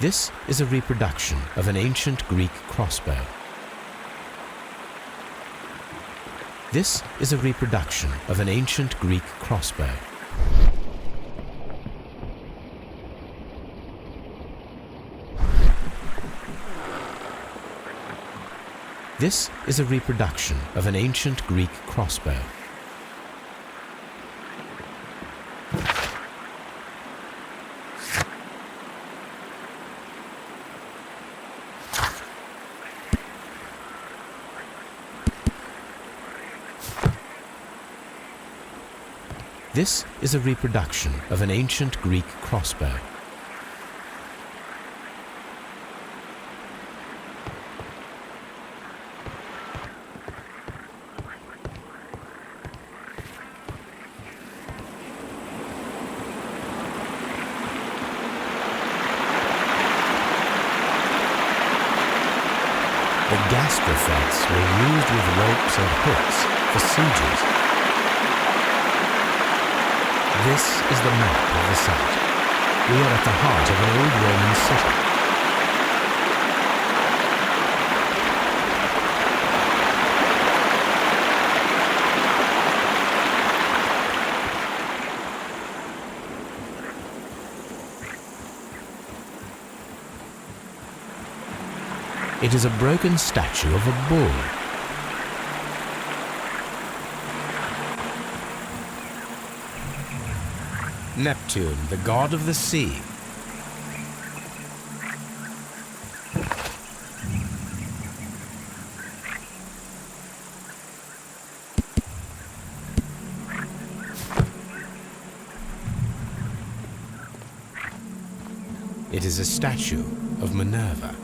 This is a reproduction of an ancient Greek crossbow. This is a reproduction of an ancient Greek crossbow. This is a reproduction of an ancient Greek crossbow. This is a reproduction of an ancient Greek crossbow. The gastrofets were used with ropes and hooks for sieges. This is the map of the site. We are at the heart of an old Roman city. It is a broken statue of a bull. Neptune, the god of the sea. It is a statue of Minerva.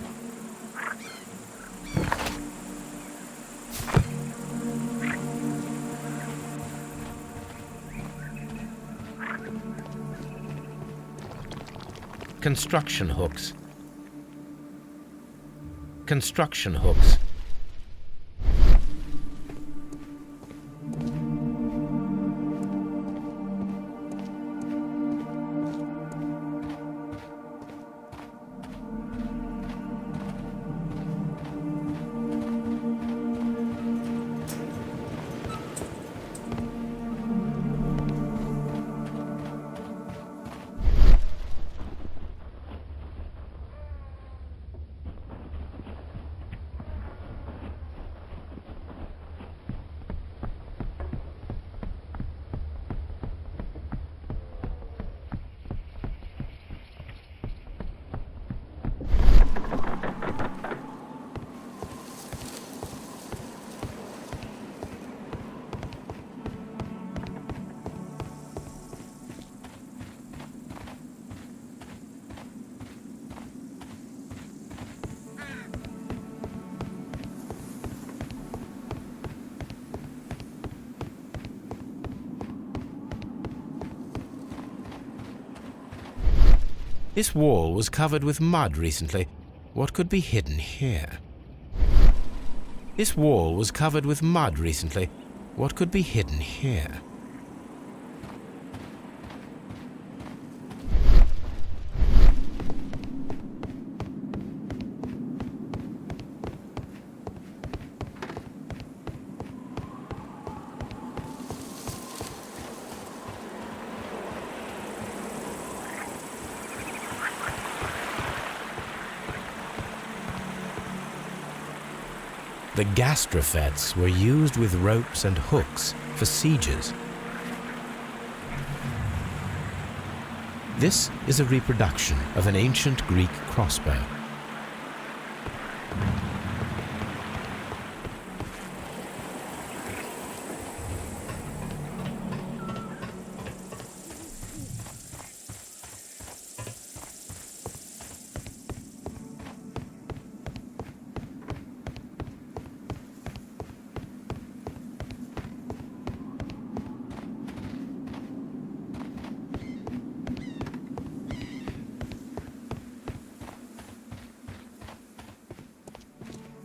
Construction hooks. Construction hooks. This wall was covered with mud recently. What could be hidden here? This wall was covered with mud recently. What could be hidden here? The gastrofets were used with ropes and hooks for sieges. This is a reproduction of an ancient Greek crossbow.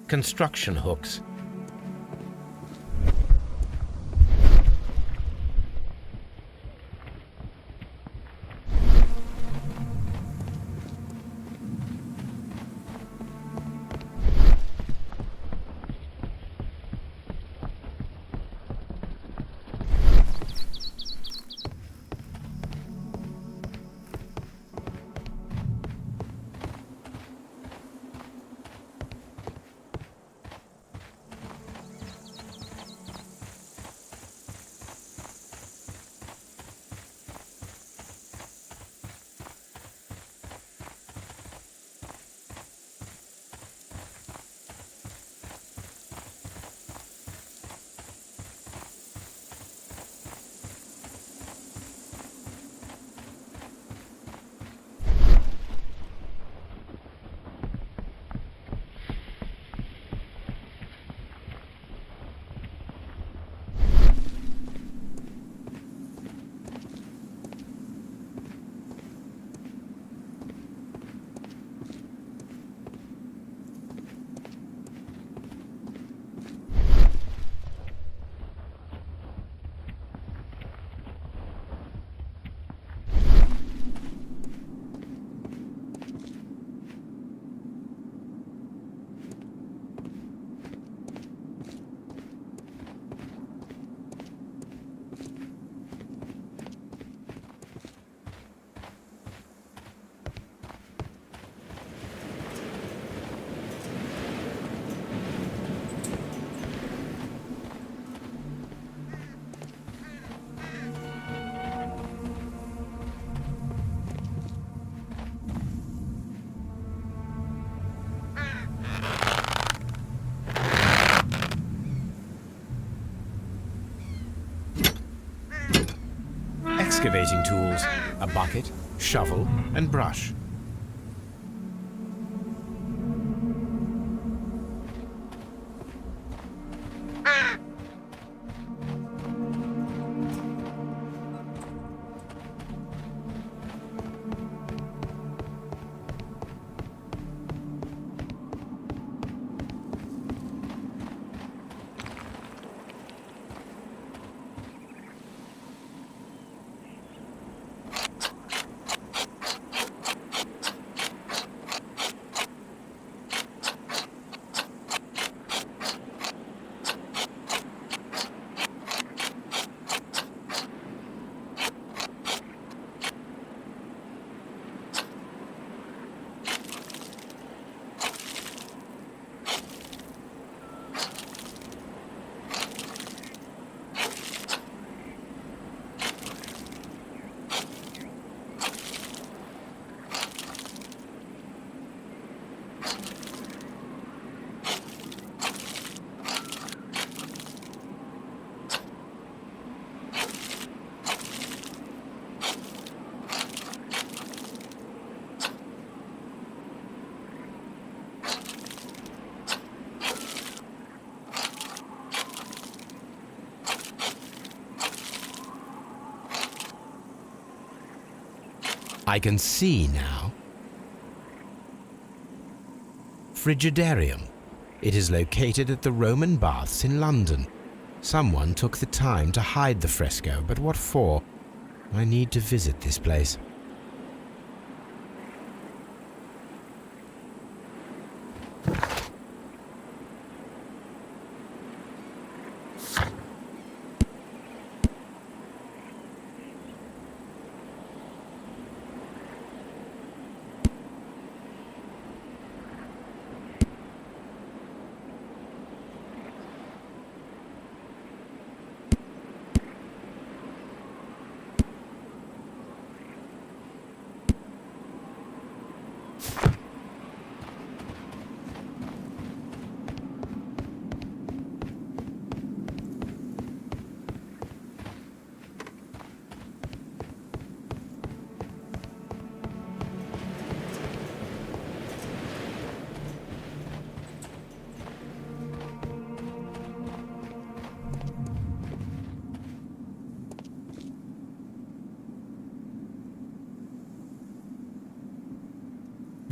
Construction hooks. excavating tools, a bucket, shovel, and brush. I can see now. Frigidarium. It is located at the Roman Baths in London. Someone took the time to hide the fresco, but what for? I need to visit this place.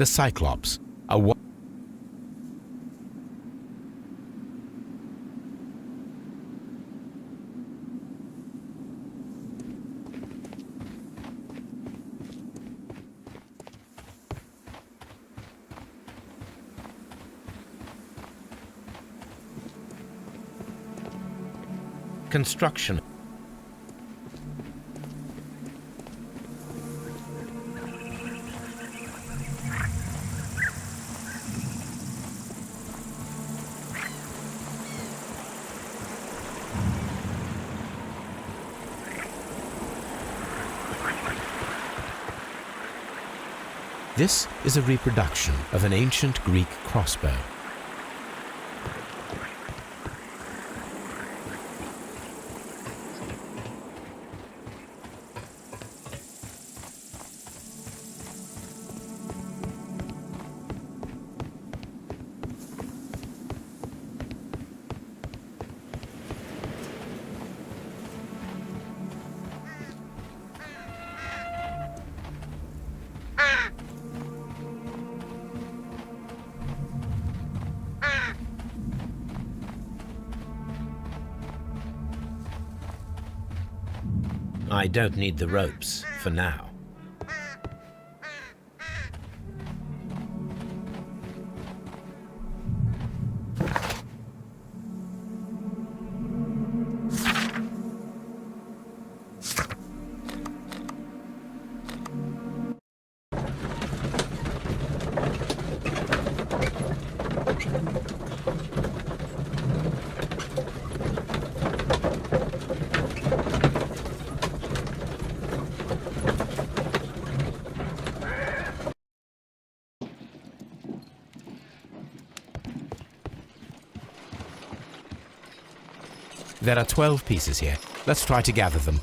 The Cyclops, construction. This is a reproduction of an ancient Greek crossbow. I don't need the ropes for now. There are 12 pieces here. Let's try to gather them.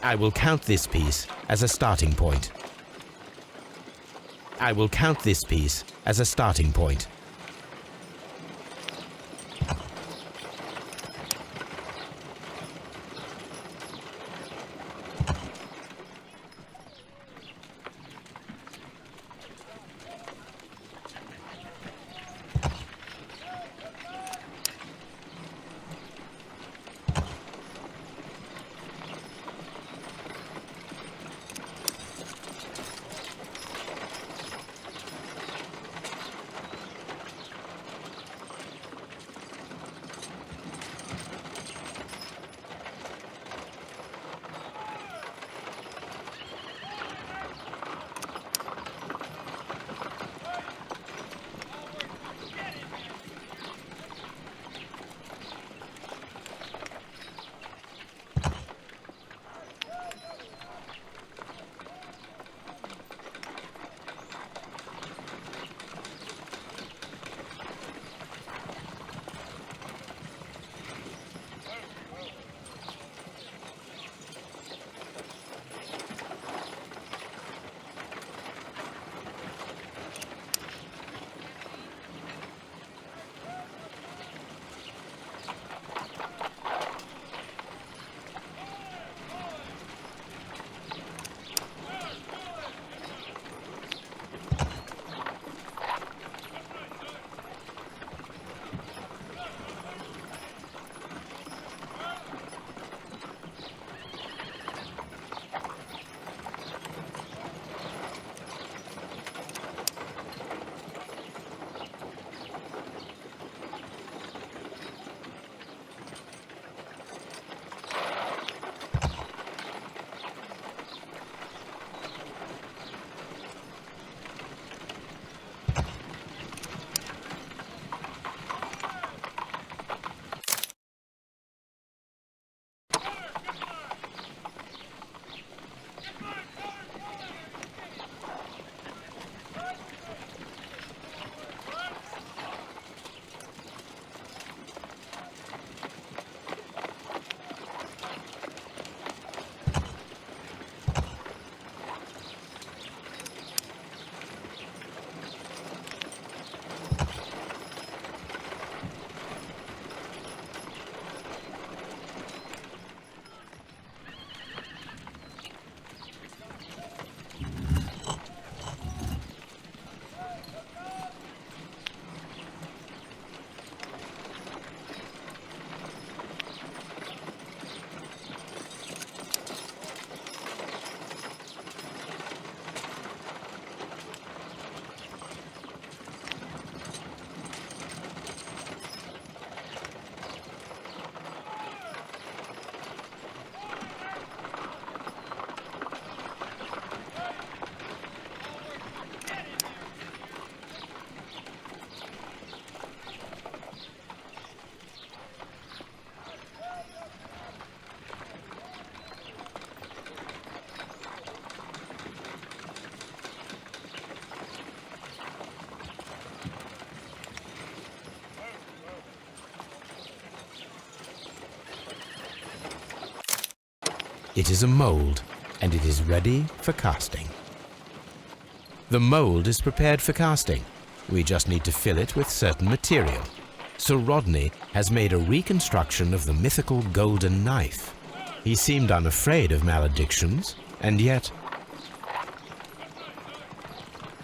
I will count this piece as a starting point. I will count this piece as a starting point. It is a mold, and it is ready for casting. The mold is prepared for casting. We just need to fill it with certain material. Sir Rodney has made a reconstruction of the mythical golden knife. He seemed unafraid of maledictions, and yet...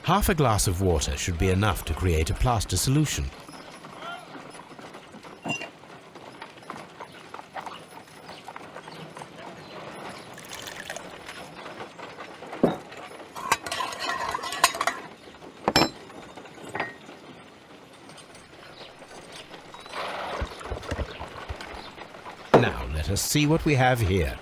Half a glass of water should be enough to create a plaster solution. Now let us see what we have here.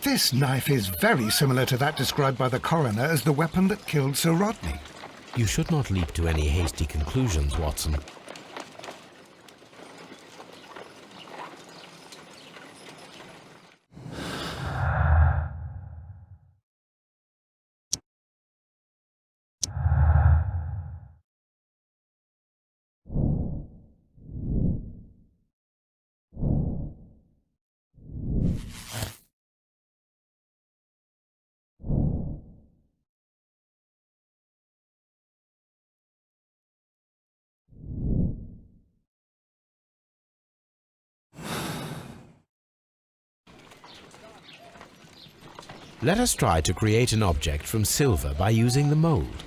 This knife is very similar to that described by the coroner as the weapon that killed Sir Rodney. You should not leap to any hasty conclusions, Watson. Let us try to create an object from silver by using the mold.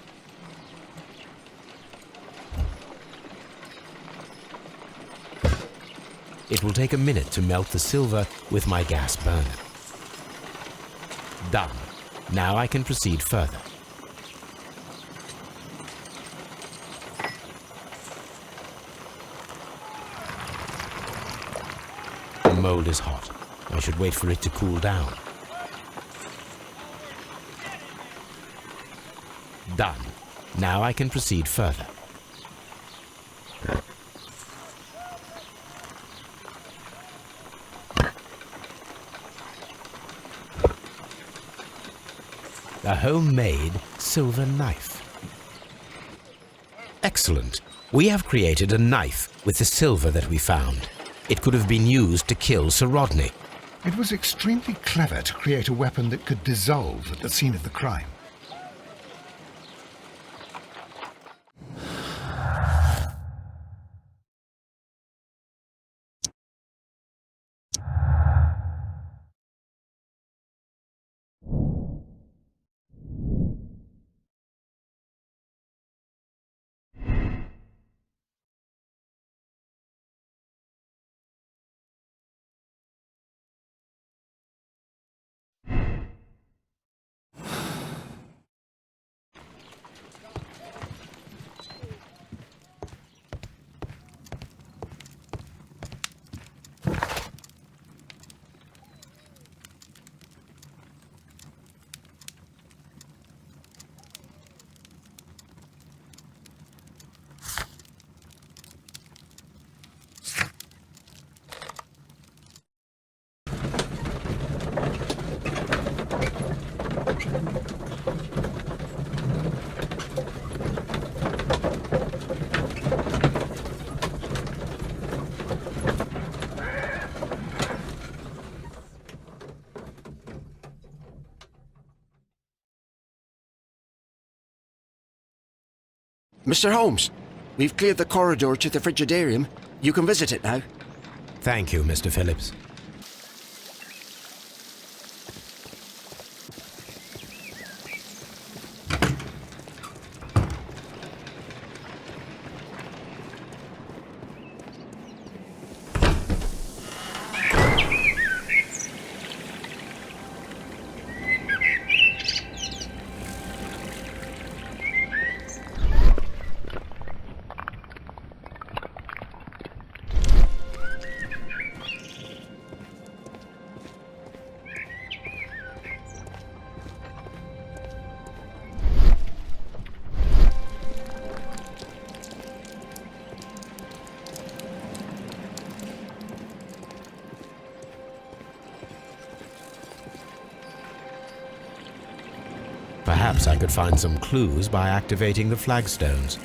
It will take a minute to melt the silver with my gas burner. Done. Now I can proceed further. The mold is hot. I should wait for it to cool down. Done. Now I can proceed further. A homemade silver knife. Excellent. We have created a knife with the silver that we found. It could have been used to kill Sir Rodney. It was extremely clever to create a weapon that could dissolve at the scene of the crime. Mr. Holmes, we've cleared the corridor to the Frigidarium. You can visit it now. Thank you, Mr. Phillips. Perhaps I could find some clues by activating the flagstones.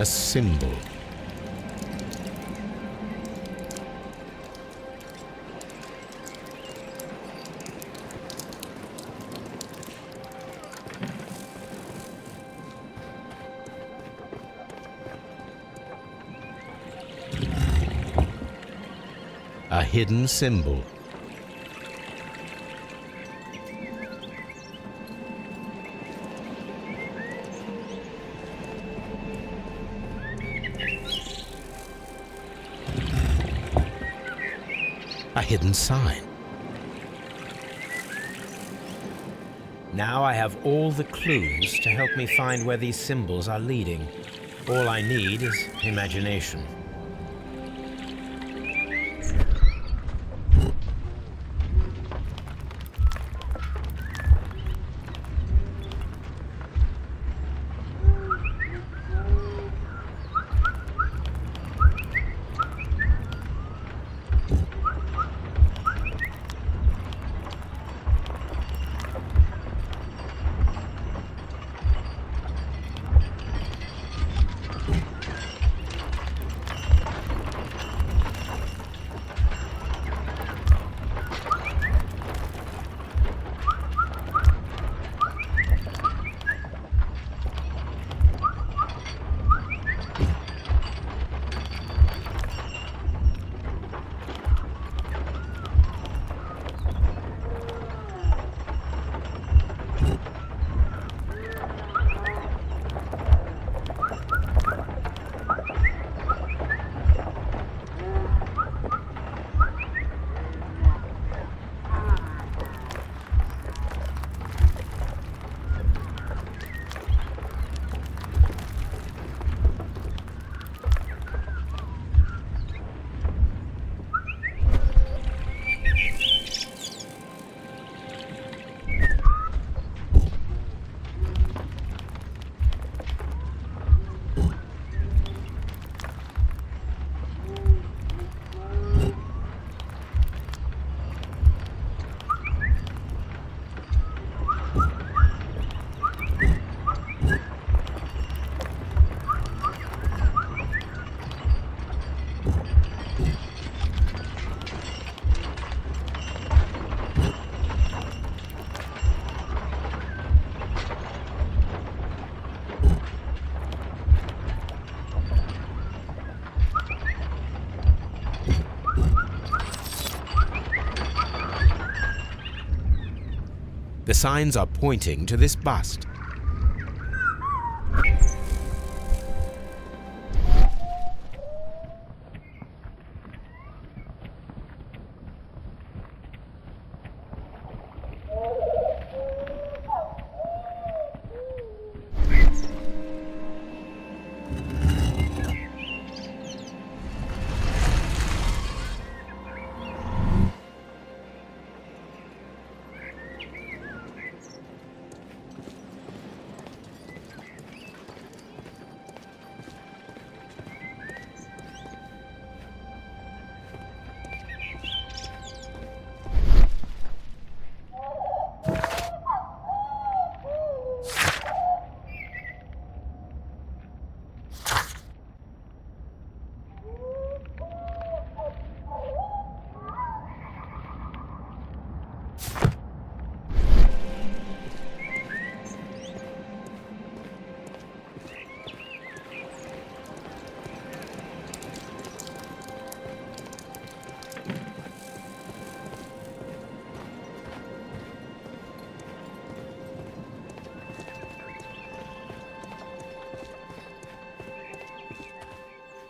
A symbol. A hidden symbol. A hidden sign. Now I have all the clues to help me find where these symbols are leading. All I need is imagination. The signs are pointing to this bust.